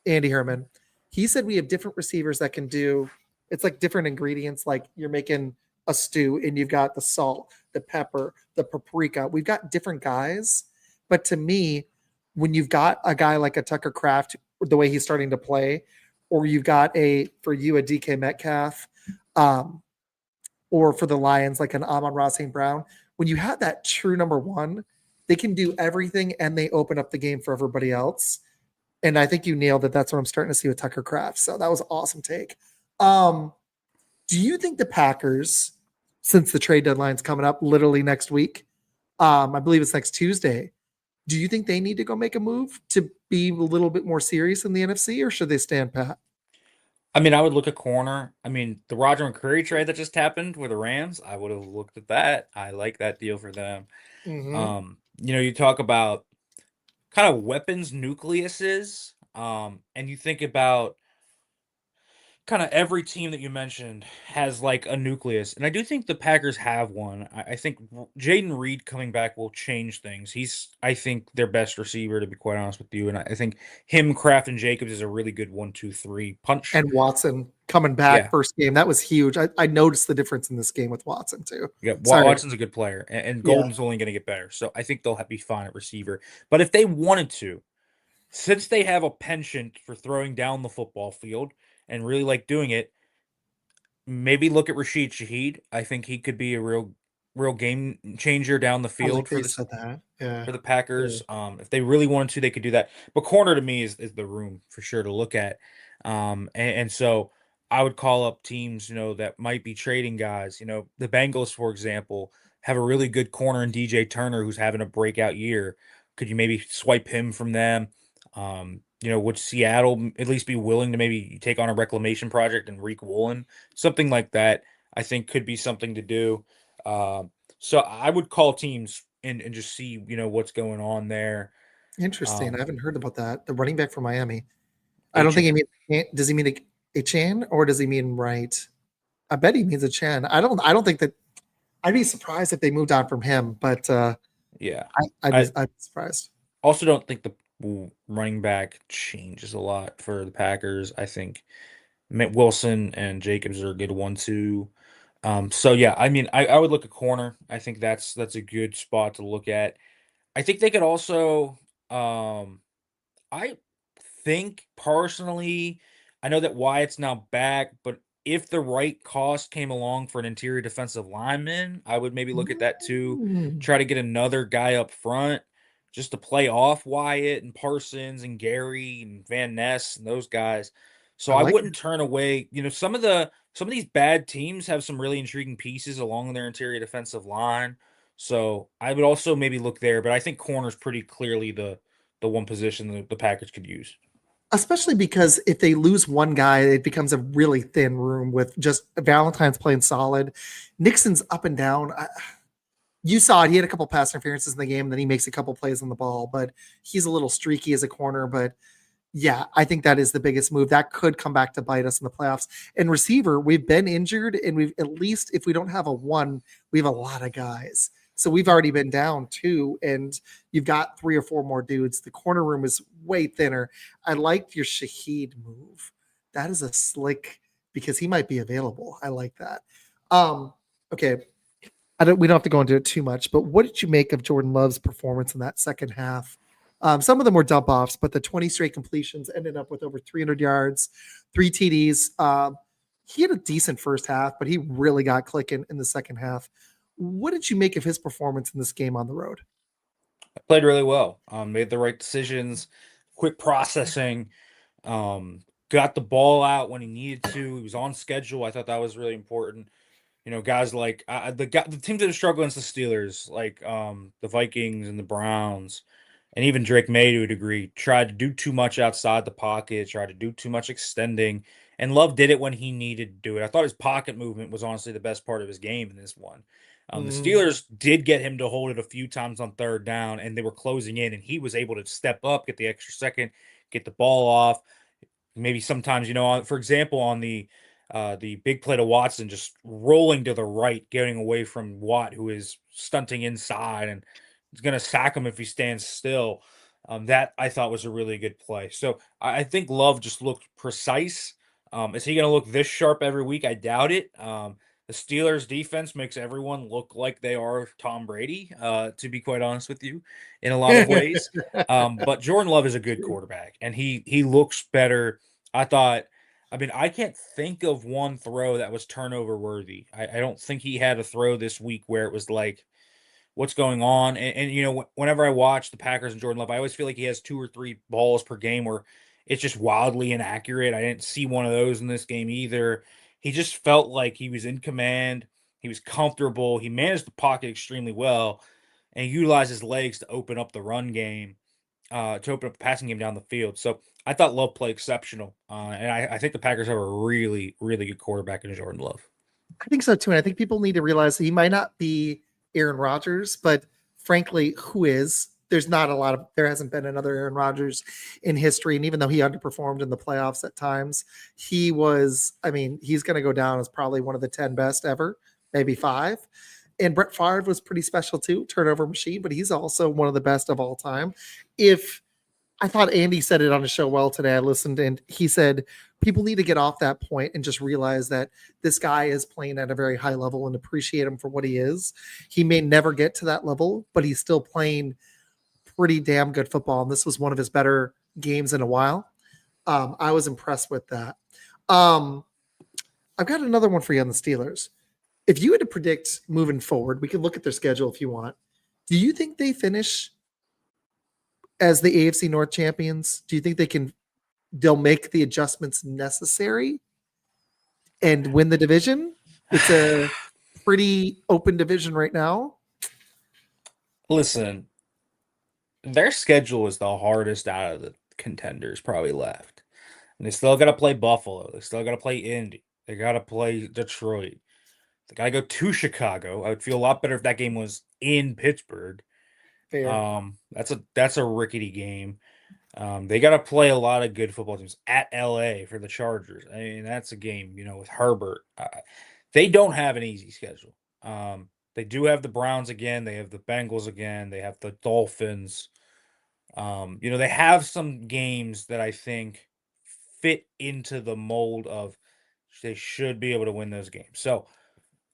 A: Andy Herman. He said we have different receivers that can do it's like different ingredients, like you're making a stew and you've got the salt, the pepper, the paprika. We've got different guys. But to me, when you've got a guy like a Tucker Kraft, the way he's starting to play, or you've got a DK Metcalf, or for the Lions, like an Amon-Ra St. Brown, when you have that true number one, they can do everything and they open up the game for everybody else. And I think you nailed it. That's what I'm starting to see with Tucker Kraft. So that was an awesome take. Do you think the Packers, since the trade deadline's coming up literally next week, I believe it's next Tuesday, do you think they need to go make a move to be a little bit more serious in the NFC, or should they stand pat?
B: I mean, I would look at corner. I mean, the Roger McCreary trade that just happened with the Rams, I would have looked at that. I like that deal for them.
A: Mm-hmm.
B: You talk about kind of weapons nucleuses, and you think about kind of every team that you mentioned has like a nucleus, and I do think the Packers have one. I think Jaden Reed coming back will change things. I think, their best receiver, to be quite honest with you, and I think him, Kraft, and Jacobs is a really good 1-2-3 punch.
A: And Watson coming back
B: Yeah,
A: first game. That was huge. I noticed the difference in this game with Watson too.
B: yeah.
A: Sorry.
B: Watson's a good player, and
A: Yeah.
B: Golden's only going to get better. So I think they'll be fine at receiver. But if they wanted to, since they have a penchant for throwing down the football field and really like doing it, maybe look at Rashid Shaheed. I think he could be a real game changer down the
A: I like
B: field
A: that
B: for
A: you
B: this
A: said that. Yeah.
B: for the
A: Yeah.
B: Packers. If they really wanted to, they could do that. But corner to me is the room for sure to look at. And so I would call up teams, that might be trading guys. The Bengals, for example, have a really good corner in DJ Turner who's having a breakout year. Could you maybe swipe him from them? Would Seattle at least be willing to maybe take on a reclamation project and Reek Woolen? Something like that, I think could be something to do. So I would call teams and just see, what's going on there.
A: Interesting. I
B: Um,
A: haven't heard about that. The running back for Miami. I don't think he
B: HN.
A: means. Does he mean a Chan or does he mean right? I bet he means a Chan. I don't think that. I'd be surprised if they moved on from him, but
B: Yeah.
A: I'd
B: I
A: be surprised.
B: also don't think the running back changes a lot for the Packers. I think Wilson and Jacobs are a good 1-2. So yeah, I mean, I would look at corner. I think that's a good spot to look at. I think they could also, um, I think personally, I know that Wyatt's now back, but if the right cost came along for an interior defensive lineman, I would maybe look at that too.
A: Mm,
B: Try to get another guy up front just to play off Wyatt and Parsons and Gary and Van Ness and those guys. So
A: I
B: I
A: like
B: wouldn't turn away. Some of these bad teams have some really intriguing pieces along their interior defensive line. So I would also maybe look there, but I think corner's pretty clearly the one position the Packers could use.
A: especially because if they lose one guy, it becomes a really thin room with just Valentine's playing solid. Nixon's up and down. You saw it. He had a couple pass interferences in the game, and then he makes a couple plays on the ball, but he's a little streaky as a corner. But yeah, I think that is the biggest move. That could come back to bite us in the playoffs. And receiver, we've been injured, and we've at least if we don't have a one, we have a lot of guys. So we've already been down two, and you've got three or four more dudes. The corner room is way thinner. I liked your Shaheed move. That is a slick because he might be available. I like that. Okay. We don't have to go into it too much, but what did you make of Jordan Love's performance in that second half? Some of them were dump offs, but the 20 straight completions ended up with over 300 yards, three TDs. He had a decent first half, but he really got clicking in the second half. What did you make of his performance in this game on the road?
B: Played really well. Made the right decisions, quick processing, got the ball out when he needed to. He was on schedule. I thought that was really important. Guys like the teams that are struggling against the Steelers, like the Vikings and the Browns, and even Drake May to a degree, tried to do too much outside the pocket, tried to do too much extending, and Love did it when he needed to do it. I thought his pocket movement was honestly the best part of his game in this one. The
A: Mm,
B: Steelers did get him to hold it a few times on third down, and they were closing in, and he was able to step up, get the extra second, get the ball off. Maybe sometimes, for example, on the big play to Watson, just rolling to the right, getting away from Watt, who is stunting inside and is going to sack him if he stands still. That I thought was a really good play. So I think Love just looked precise. Is he going to look this sharp every week? I doubt it. The Steelers defense makes everyone look like they are Tom Brady, to be quite honest with you, in a lot of ways. But Jordan Love is a good quarterback, and he looks better. I thought. I mean, I can't think of one throw that was turnover worthy. I don't think he had a throw this week where it was like, what's going on? And whenever I watch the Packers and Jordan Love, I always feel like he has two or three balls per game where it's just wildly inaccurate. I didn't see one of those in this game either. He just felt like he was in command. He was comfortable. He managed the pocket extremely well and he utilized his legs to open up the run game, to open up the passing game down the field. So I thought Love played exceptional. And I think the Packers have a really, really good quarterback in Jordan Love.
A: I think so too. And I think people need to realize that he might not be Aaron Rodgers, but frankly, who is? There hasn't been another Aaron Rodgers in history. And even though he underperformed in the playoffs at times, he's going to go down as probably one of the 10 best ever, maybe five. And Brett Favre was pretty special too, turnover machine, but he's also one of the best of all time. If I thought Andy said it on a show well today. I listened and he said people need to get off that point and just realize that this guy is playing at a very high level and appreciate him for what he is. He may never get to that level, but he's still playing pretty damn good football. And this was one of his better games in a while. I was impressed with that. Um, I've got another one for you on the Steelers. If you had to predict moving forward, we can look at their schedule if you want. Do you think they finish as the AFC North champions? Do you think they'll make the adjustments necessary and win the division? It's a pretty open division right now.
B: Listen, their schedule is the hardest out of the contenders probably left. And they still got to play Buffalo. They still got to play Indy. They got to play Detroit. They got to go to Chicago. I would feel a lot better if that game was in Pittsburgh.
A: Fair.
B: That's a rickety game. They got to play a lot of good football teams at LA for the Chargers. I mean, that's a game, with Herbert. They don't have an easy schedule. They do have the Browns again. They have the Bengals again. They have the Dolphins. They have some games that I think fit into the mold of they should be able to win those games. So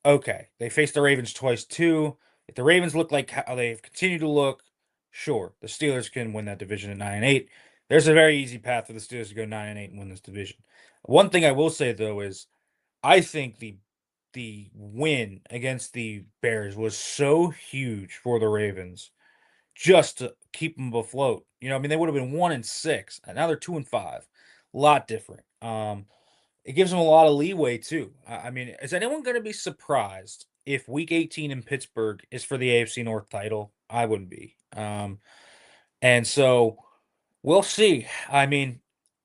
B: okay, they faced the Ravens twice too. If the Ravens look like how they've continued to look, sure, the Steelers can win that division at 9-8. There's a very easy path for the Steelers to go 9-8 and win this division. One thing I will say though is I think the win against the Bears was so huge for the Ravens just to keep them afloat. You know, I mean, they would have been 1-6, and now they're 2-5. A lot different. It gives them a lot of leeway too. I mean, is anyone going to be surprised if Week 18 in Pittsburgh is for the AFC North title? I wouldn't be. And so we'll see. I mean,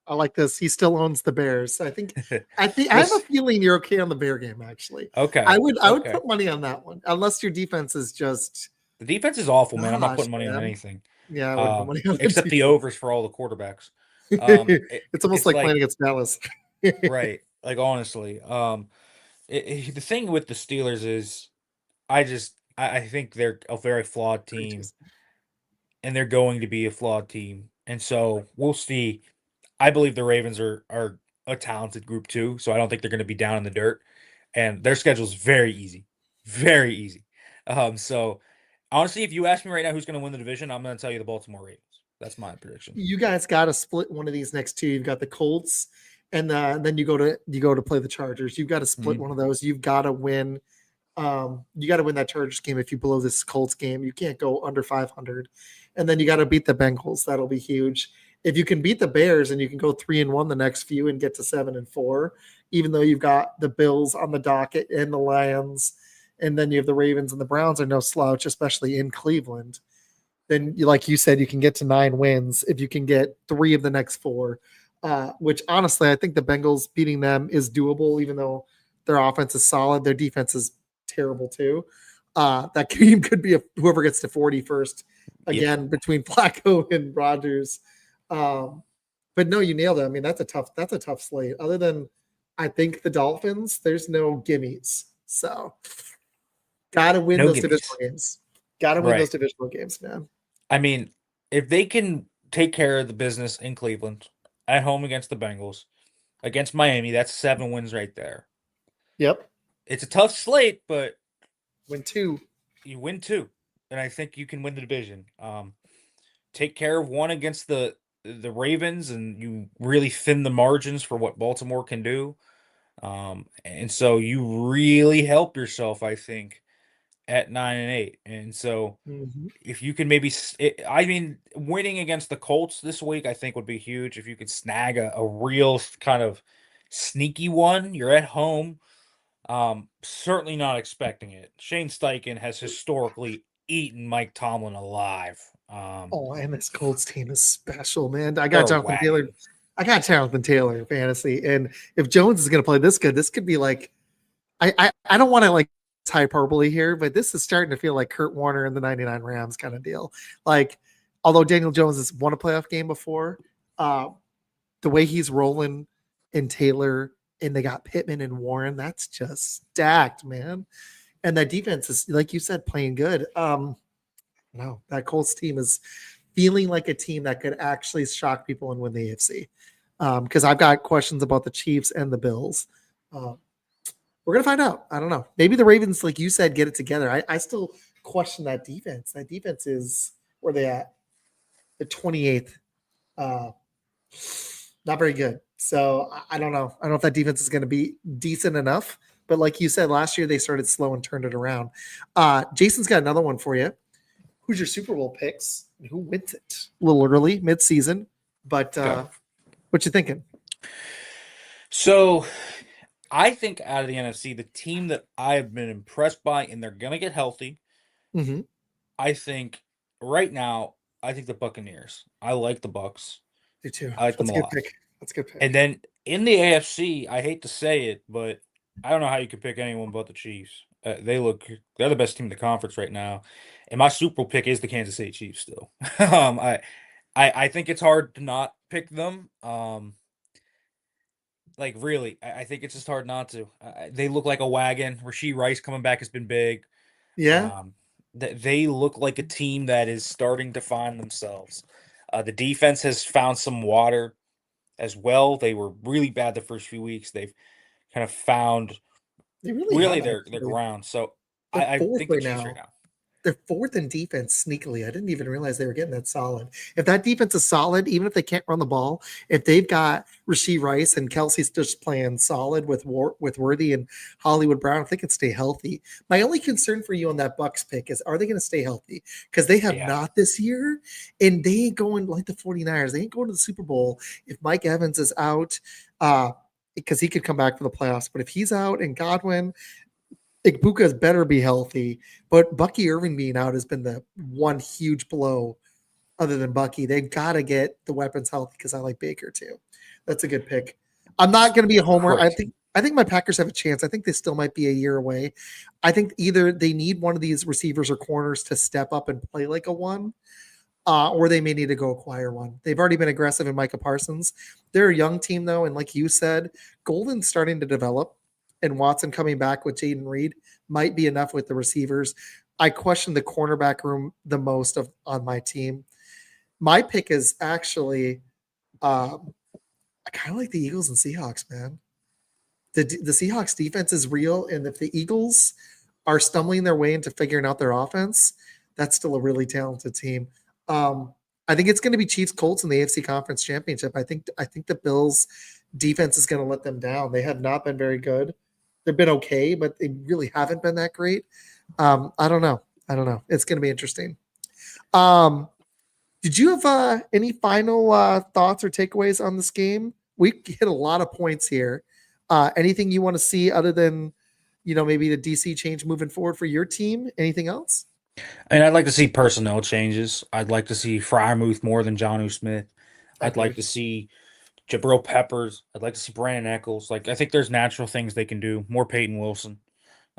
A: I like this. He still owns the Bears. I
B: we'll
A: have a
B: s-
A: feeling you're okay on the Bear game, actually.
B: okay,
A: I would
B: okay.
A: put money on that one, unless your defense is just
B: The defense is awful, man. I'm not
A: gosh,
B: putting money on
A: man.
B: anything,
A: Yeah, I would put money on the
B: except the
A: defense.
B: overs for all the quarterbacks.
A: It's almost
B: It's
A: like
B: like
A: playing against Dallas.
B: right, like honestly. The thing with the Steelers is, I think they're a very flawed team, and they're going to be a flawed team, and so we'll see. I believe the Ravens are a talented group too, so I don't think they're going to be down in the dirt, and their schedule is very easy, very easy. So honestly, if you ask me right now who's going to win the division, I'm going to tell you the Baltimore Ravens. That's my prediction.
A: You guys got to split one of these next two. You've got the Colts, and then you go to play the Chargers. You've got to split
B: Mhm.
A: one of those. You've got to win. You got to win that Chargers game. If you blow this Colts game, you can't go under 500, and then you got to beat the Bengals. That'll be huge. If you can beat the Bears and you can go 3-1 the next few and get to 7-4, even though you've got the Bills on the docket and the Lions, and then you have the Ravens and the Browns are no slouch, especially in Cleveland. Then, like you said, you can get to 9 wins if you can get 3 of the next 4. Which honestly, I think the Bengals beating them is doable, even though their offense is solid. Their defense is terrible too. That game could be whoever gets to 40 first
B: Yeah,
A: again between Flacco and Rodgers. But no, you nailed it. I mean, that's a tough slate. Other than I think the Dolphins, there's no gimmies. So gotta win
B: no
A: those divisional
B: gimmies.
A: games. Gotta win those
B: Right.
A: divisional games, man.
B: I mean, if they can take care of the business in Cleveland, at home against the Bengals, against Miami, that's 7 wins right there.
A: Yep.
B: It's a tough slate, but
A: Win 2.
B: you win 2, and I think you can win the division. Take care of one against the Ravens, and you really thin the margins for what Baltimore can do. And so you really help yourself, I think, at 9-8. And so
A: Mhm.
B: if you can maybe, I mean, winning against the Colts this week, I think would be huge. If you could snag a real kind of sneaky one, you're at home. Certainly not expecting it. Shane Steichen has historically eaten Mike Tomlin alive.
A: Oh, and this Colts team is special, man. I
B: They're
A: got
B: a
A: Jonathan Taylor.
B: wagon.
A: I got Jonathan Taylor in fantasy, and if Jones is going to play this good, this could be like I don't want to like hyperbole here, but this is starting to feel like Kurt Warner and the '99 Rams kind of deal. Like, although Daniel Jones has won a playoff game before, uh, the way he's rolling in Taylor, and they got Pittman and Warren, that's just stacked, man. And that defense is, like you said, playing good. No, that Colts team is feeling like a team that could actually shock people and win the AFC. Because I've got questions about the Chiefs and the Bills. Um, we're gonna find out. I don't know. Maybe the Ravens, like you said, get it together. I still question that defense. That defense is where they at? The 28th. Uh, not very good. So I don't know. I don't know if that defense is going to be decent enough. But like you said, last year they started slow and turned it around. Jason's got another one for you. Who's your Super Bowl picks and who wins it? A little early, mid-season, but
B: Okay.
A: what you thinking?
B: So I think out of the NFC, the team that I've been impressed by, and they're gonna get healthy.
A: Mm-hmm.
B: I think right now, I think the Buccaneers. I like the Bucks.
A: Do too.
B: I like them
A: That's a
B: a
A: good
B: lot.
A: pick. That's a good
B: And
A: pick.
B: then in the AFC, I hate to say it, but I don't know how you could pick anyone but the Chiefs. They're the best team in the conference right now, and my Super Bowl pick is the Kansas City Chiefs. Still, I think it's hard to not pick them. Like really, I think it's just hard not to. They look like a wagon. Rasheed Rice coming back has been big.
A: Yeah.
B: Um, they look like a team that is starting to find themselves. The defense has found some water as well. They were really bad the first few weeks. They've kind of found
A: They really
B: Really,
A: have
B: they're
A: actually.
B: ground. So
A: They're
B: I
A: fourth
B: think the
A: right
B: Chiefs right
A: now.
B: now.
A: They're fourth in defense sneakily. I didn't even realize they were getting that solid. If that defense is solid, even if they can't run the ball, if they've got Rasheed Rice and Kelsey's just playing solid with Worthy and Hollywood Brown, if they can stay healthy. My only concern for you on that Bucks pick is, are they going to stay healthy? Because they have
B: Yeah.
A: not this year, and they ain't going like the 49ers. They ain't going to the Super Bowl if Mike Evans is out. Because he could come back for the playoffs, but if he's out and Godwin, Igbuka's better be healthy, but Bucky Irving being out has been the one huge blow. Other than Bucky, they've got to get the weapons healthy because I like Baker too. That's a good pick. I'm not going to be a homer. I
B: Correct.
A: think my Packers have a chance. I think they still might be a year away. I think either they need one of these receivers or corners to step up and play like a one, or they may need to go acquire one. They've already been aggressive in Micah Parsons. They're a young team though, and like you said, Golden's starting to develop, and Watson coming back with Jaden Reed might be enough with the receivers. I question the cornerback room the most on my team. My pick is actually, I kind of like the Eagles and Seahawks, man. The Seahawks defense is real, and if the Eagles are stumbling their way into figuring out their offense, that's still a really talented team. Um, I think it's going to be Chiefs Colts in the AFC Conference Championship. I think the Bills defense is going to let them down. They have not been very good. They've been okay, but they really haven't been that great. I don't know. It's going to be interesting. Um, did you have any final thoughts or takeaways on this game? We hit a lot of points here. Anything you want to see other than, maybe the DC change moving forward for your team? Anything else?
B: And I'd like to see personnel changes. I'd like to see Fryermuth more than Jonnu Smith. I'd like
A: Agreed.
B: to see Jabril Peppers. I'd like to see Brandon Eccles. Like I think there's natural things they can do. More Peyton Wilson.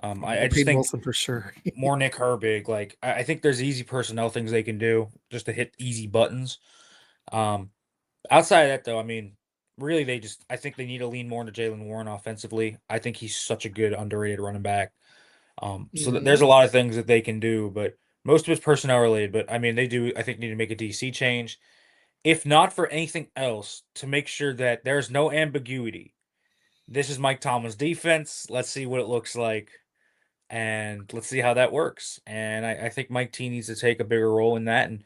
B: I
A: More
B: just
A: Peyton
B: think
A: Wilson for sure.
B: more Nick Herbig. Like I think there's easy personnel things they can do just to hit easy buttons. Um, Outside of that, though, I mean, really, I think they need to lean more into Jalen Warren offensively. I think he's such a good underrated running back. There's
A: Mhm.
B: a lot of things that they can do, but most of it's personnel related. But I mean, they do, I think, need to make a DC change, if not for anything else, to make sure that there's no ambiguity. This is Mike Tomlin's defense. Let's see what it looks like, and let's see how that works. And I think Mike T needs to take a bigger role in that, and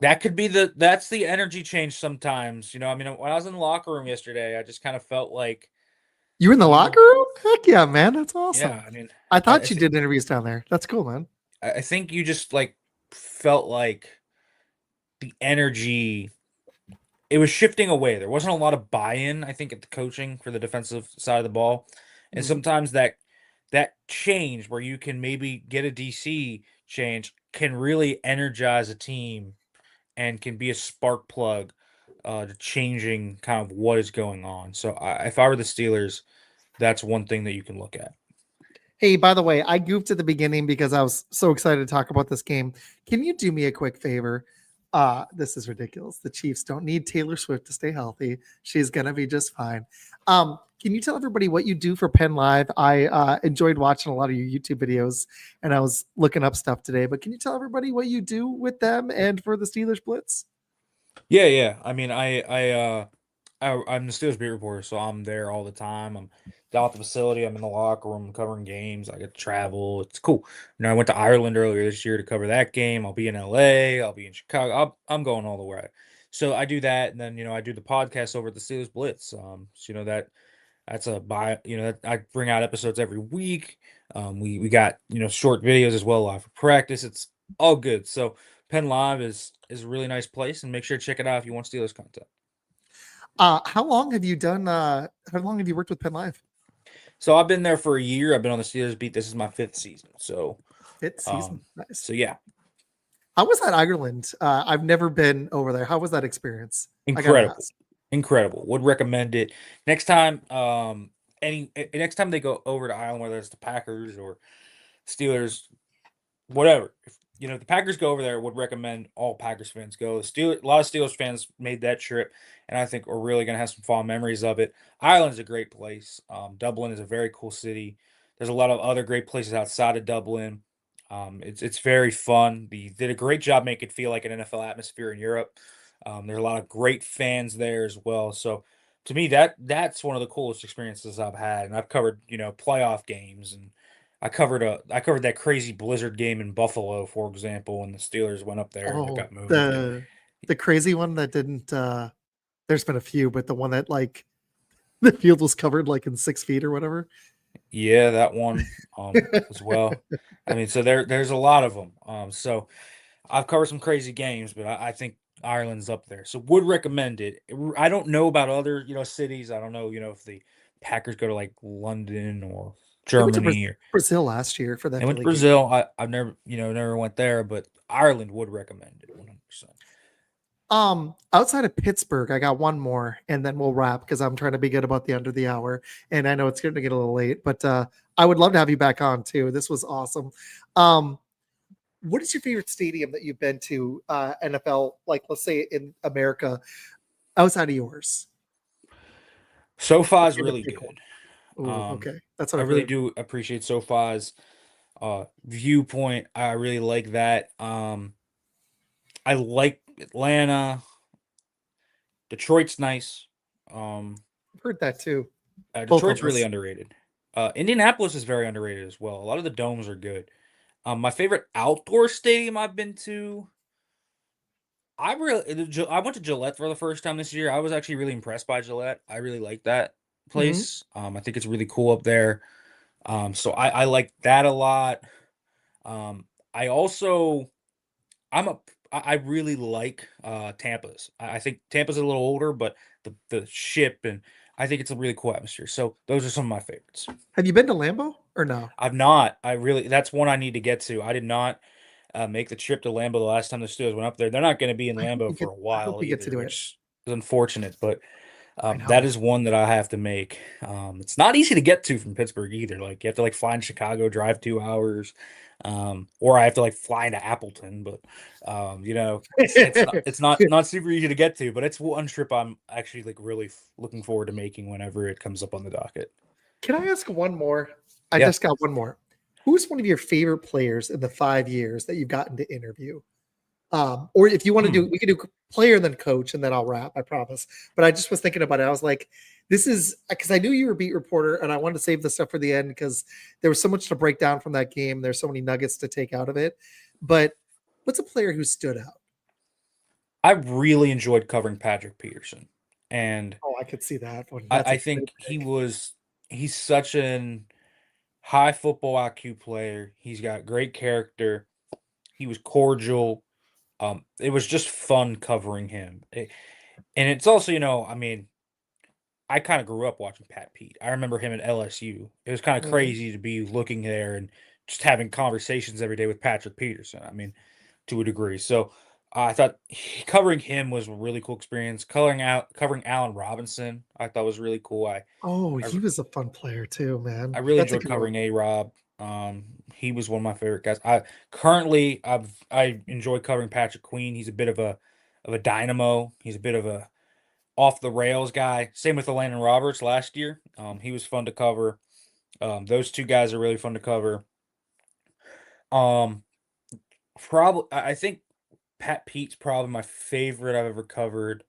B: that could be that's the energy change sometimes. I mean, when I was in the locker room yesterday, I just kind of felt like
A: You were in the
B: you,
A: locker room? Heck yeah, man. That's awesome.
B: yeah, I mean,
A: I
B: I
A: thought you did interviews down there. That's cool, man.
B: I think you just like felt like the energy it was shifting away. There wasn't a lot of buy-in, I think, at the coaching for the defensive side of the ball. And
A: Mhm.
B: sometimes that change where you can maybe get a DC change can really energize a team and can be a spark plug to changing kind of what is going on. So if I were the Steelers, that's one thing that you can look at.
A: Hey, by the way, I goofed at the beginning because I was so excited to talk about this game. Can you do me a quick favor? This is ridiculous. The Chiefs don't need Taylor Swift to stay healthy. She's gonna be just fine. Can you tell everybody what you do for Penn Live? I enjoyed watching a lot of your YouTube videos, and I was looking up stuff today. But can you tell everybody what you do with them and for the Steelers Blitz?
B: Yeah, yeah. I mean, I'm the Steelers beat reporter, so I'm there all the time. I'm down at the facility. I'm in the locker room covering games. I get to travel. It's cool. I went to Ireland earlier this year to cover that game. I'll be in LA. I'll be in Chicago. I'm going all the way. So I do that, and then I do the podcast over at the Steelers Blitz. That's a buy. That I bring out episodes every week. We got short videos as well live for practice. It's all good. So Penn Live is a really nice place, and make sure to check it out if you want Steelers content.
A: How long have you done? How long have you worked with Penn Live?
B: So I've been there for a year. I've been on the Steelers beat. This is my 5th season. So,
A: Fifth season.
B: um,
A: Nice.
B: so yeah,
A: How was that Ireland? I've never been over there. How was that experience? I gotta
B: incredible,
A: ask.
B: incredible. Would recommend it next time. Next time they go over to Ireland, whether it's the Packers or Steelers, whatever. If the Packers go over there, would recommend all Packers fans go. A lot of Steelers fans made that trip, and I think we're really gonna have some fond memories of it. Ireland's a great place. Dublin is a very cool city. There's a lot of other great places outside of Dublin. It's very fun. They did a great job making it feel like an NFL atmosphere in Europe. There's a lot of great fans there as well. So to me, that's one of the coolest experiences I've had, and I've covered, playoff games, and I covered that crazy blizzard game in Buffalo, for example, when the Steelers went up there and it
A: Oh,
B: got moved, and
A: the crazy one that didn't. There's been a few, but the one that like the field was covered like in 6 feet or whatever.
B: yeah, that one, as well. I mean, so there's a lot of them. So I've covered some crazy games, but I think Ireland's up there. So would recommend it. I don't know about other, cities. I don't know, if the Packers go to like London or
A: They went to
B: Germany, or
A: Brazil last year for
B: they
A: that
B: went to
A: Philly game.
B: Brazil. I've never went there, but Ireland would recommend it 100%.
A: Outside of Pittsburgh, I got one more, and then we'll wrap because I'm trying to be good about the under the hour, and I know it's going to get a little late, but I would love to have you back on too. This was awesome. What is your favorite stadium that you've been to, NFL, like let's say in America, outside of yours?
B: SoFi
A: If
B: is
A: you had to
B: really
A: pick one.
B: good.
A: Oh,
B: Um,
A: okay. That's what
B: I
A: I've
B: really
A: heard.
B: do appreciate SoFi's viewpoint. I really like that. I like Atlanta. Detroit's nice. Um,
A: I've heard that too. Both
B: Detroit's
A: of
B: really
A: us.
B: underrated. Indianapolis is very underrated as well. A lot of the domes are good. My favorite outdoor stadium I've been to, I went to Gillette for the first time this year. I was actually really impressed by Gillette. I really like that
A: Hmm.
B: place. I think it's really cool up there. So I like that a lot. I also I'm a I really like Tampa's. I think Tampa's a little older, but the ship, and I think it's a really cool atmosphere. So those are some of my favorites.
A: Have you been to Lambeau or no?
B: I've not. I really That's one I need to get to. I did not make the trip to Lambeau the last time the Steelers went up there. They're not going to be in
A: I hope
B: Lambeau
A: you
B: for
A: get.
B: a
A: I hope
B: while
A: you get to
B: either,
A: do it.
B: which is unfortunate. But
A: I
B: that
A: know.
B: is one that I have to make. It's not easy to get to from Pittsburgh either. Like you have to like fly in Chicago, drive 2 hours, or I have to like fly into Appleton. But it's not super easy to get to. But it's one trip I'm actually like really looking forward to making whenever it comes up on the docket.
A: Can I ask one more? I
B: Yeah.
A: just got one more. Who's one of your favorite players in the 5 years that you've gotten to interview? Or if you want to
B: Hmm.
A: do, we can do player and then coach, and then I'll wrap. I promise. But I just was thinking about it. I was like, this is because I knew you were a beat reporter, and I wanted to save the stuff for the end because there was so much to break down from that game. There's so many nuggets to take out of it. But what's a player who stood out?
B: I really enjoyed covering Patrick Peterson, and
A: Oh, I could see that one.
B: I,
A: That's a
B: I
A: great
B: think
A: pick.
B: he's such an high football IQ player. He's got great character. He was cordial. It was just fun covering him. And it's also, I mean, I kind of grew up watching Pat Pete. I remember him at LSU. It was kind of
A: Mhm.
B: crazy to be looking there and just having conversations every day with Patrick Peterson. I mean, to a degree. So I thought covering him was a really cool experience. Covering Allen Robinson, I thought was really cool.
A: Oh,
B: I
A: he was a fun player too,
B: I
A: man.
B: really
A: That's a
B: enjoyed
A: good one.
B: covering A-Rob. He was one of my favorite guys. I enjoy covering Patrick Queen. He's a bit of a dynamo. He's a bit of a off the rails guy. Same with Landon Roberts last year. He was fun to cover. Those two guys are really fun to cover. Um, Probably I think Pat Pete's probably my favorite I've ever covered.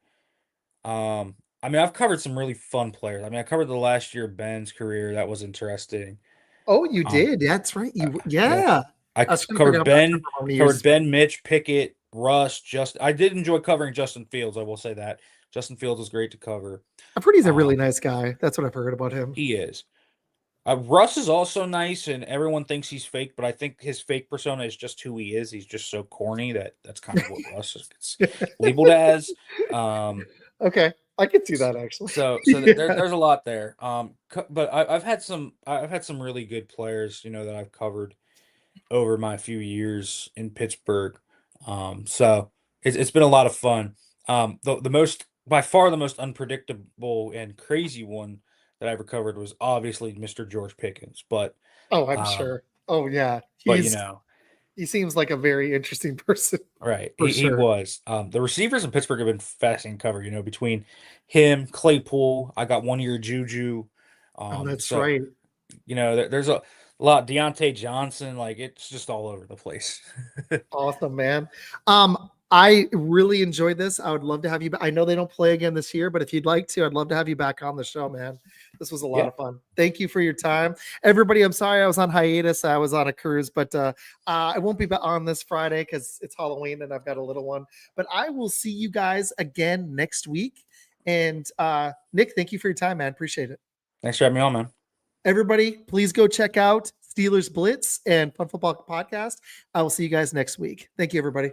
B: I mean, I've covered some really fun players. I mean, I covered the last year of Ben's career. That was interesting.
A: Oh, you
B: Um,
A: did. That's right.
B: uh,
A: You,
B: yeah,
A: yeah.
B: I
A: I was trying to figure
B: covered
A: out. I'm not sure
B: Ben,
A: for how many
B: covered
A: years.
B: Ben, Mitch, Pickett, Russ, just I did enjoy covering Justin Fields. I will say that Justin Fields was great to cover.
A: I've heard he's a really
B: Um,
A: nice guy. That's what I've heard about him.
B: he is. Russ is also nice, and everyone thinks he's fake, but I think his fake persona is just who he is. He's just so corny that's kind of what Russ gets labeled as. Um,
A: Okay, I could see that actually.
B: there,
A: Yeah.
B: there's a lot there. But I've had some really good players, that I've covered over my few years in Pittsburgh. So it's been a lot of fun. The most by far the most unpredictable and crazy one that I ever covered was obviously Mr. George Pickens,
A: Oh, I'm
B: um,
A: sure. Oh yeah,
B: but
A: he seems like a very interesting person
B: right,
A: for
B: he
A: sure.
B: was. The receivers in Pittsburgh have been fascinating to cover. Between him, Claypool, I got 1 year Juju.
A: Oh, that's
B: So
A: right.
B: there's a lot. Deontay Johnson, like it's just all over the place.
A: Awesome, man. Um, I really enjoyed this. I would love to have you. I know they don't play again this year, but if you'd like to, I'd love to have you back on the show, man. This was a lot of fun. Thank you for your time, everybody. I'm sorry I was on hiatus. I was on a cruise, but I won't be on this Friday because it's Halloween and I've got a little one. But I will see you guys again next week. And Nick, thank you for your time, man. Appreciate it.
B: Thanks for having me on, man.
A: Everybody, please go check out Steelers Blitz and Fun Football Podcast. I will see you guys next week. Thank you, everybody.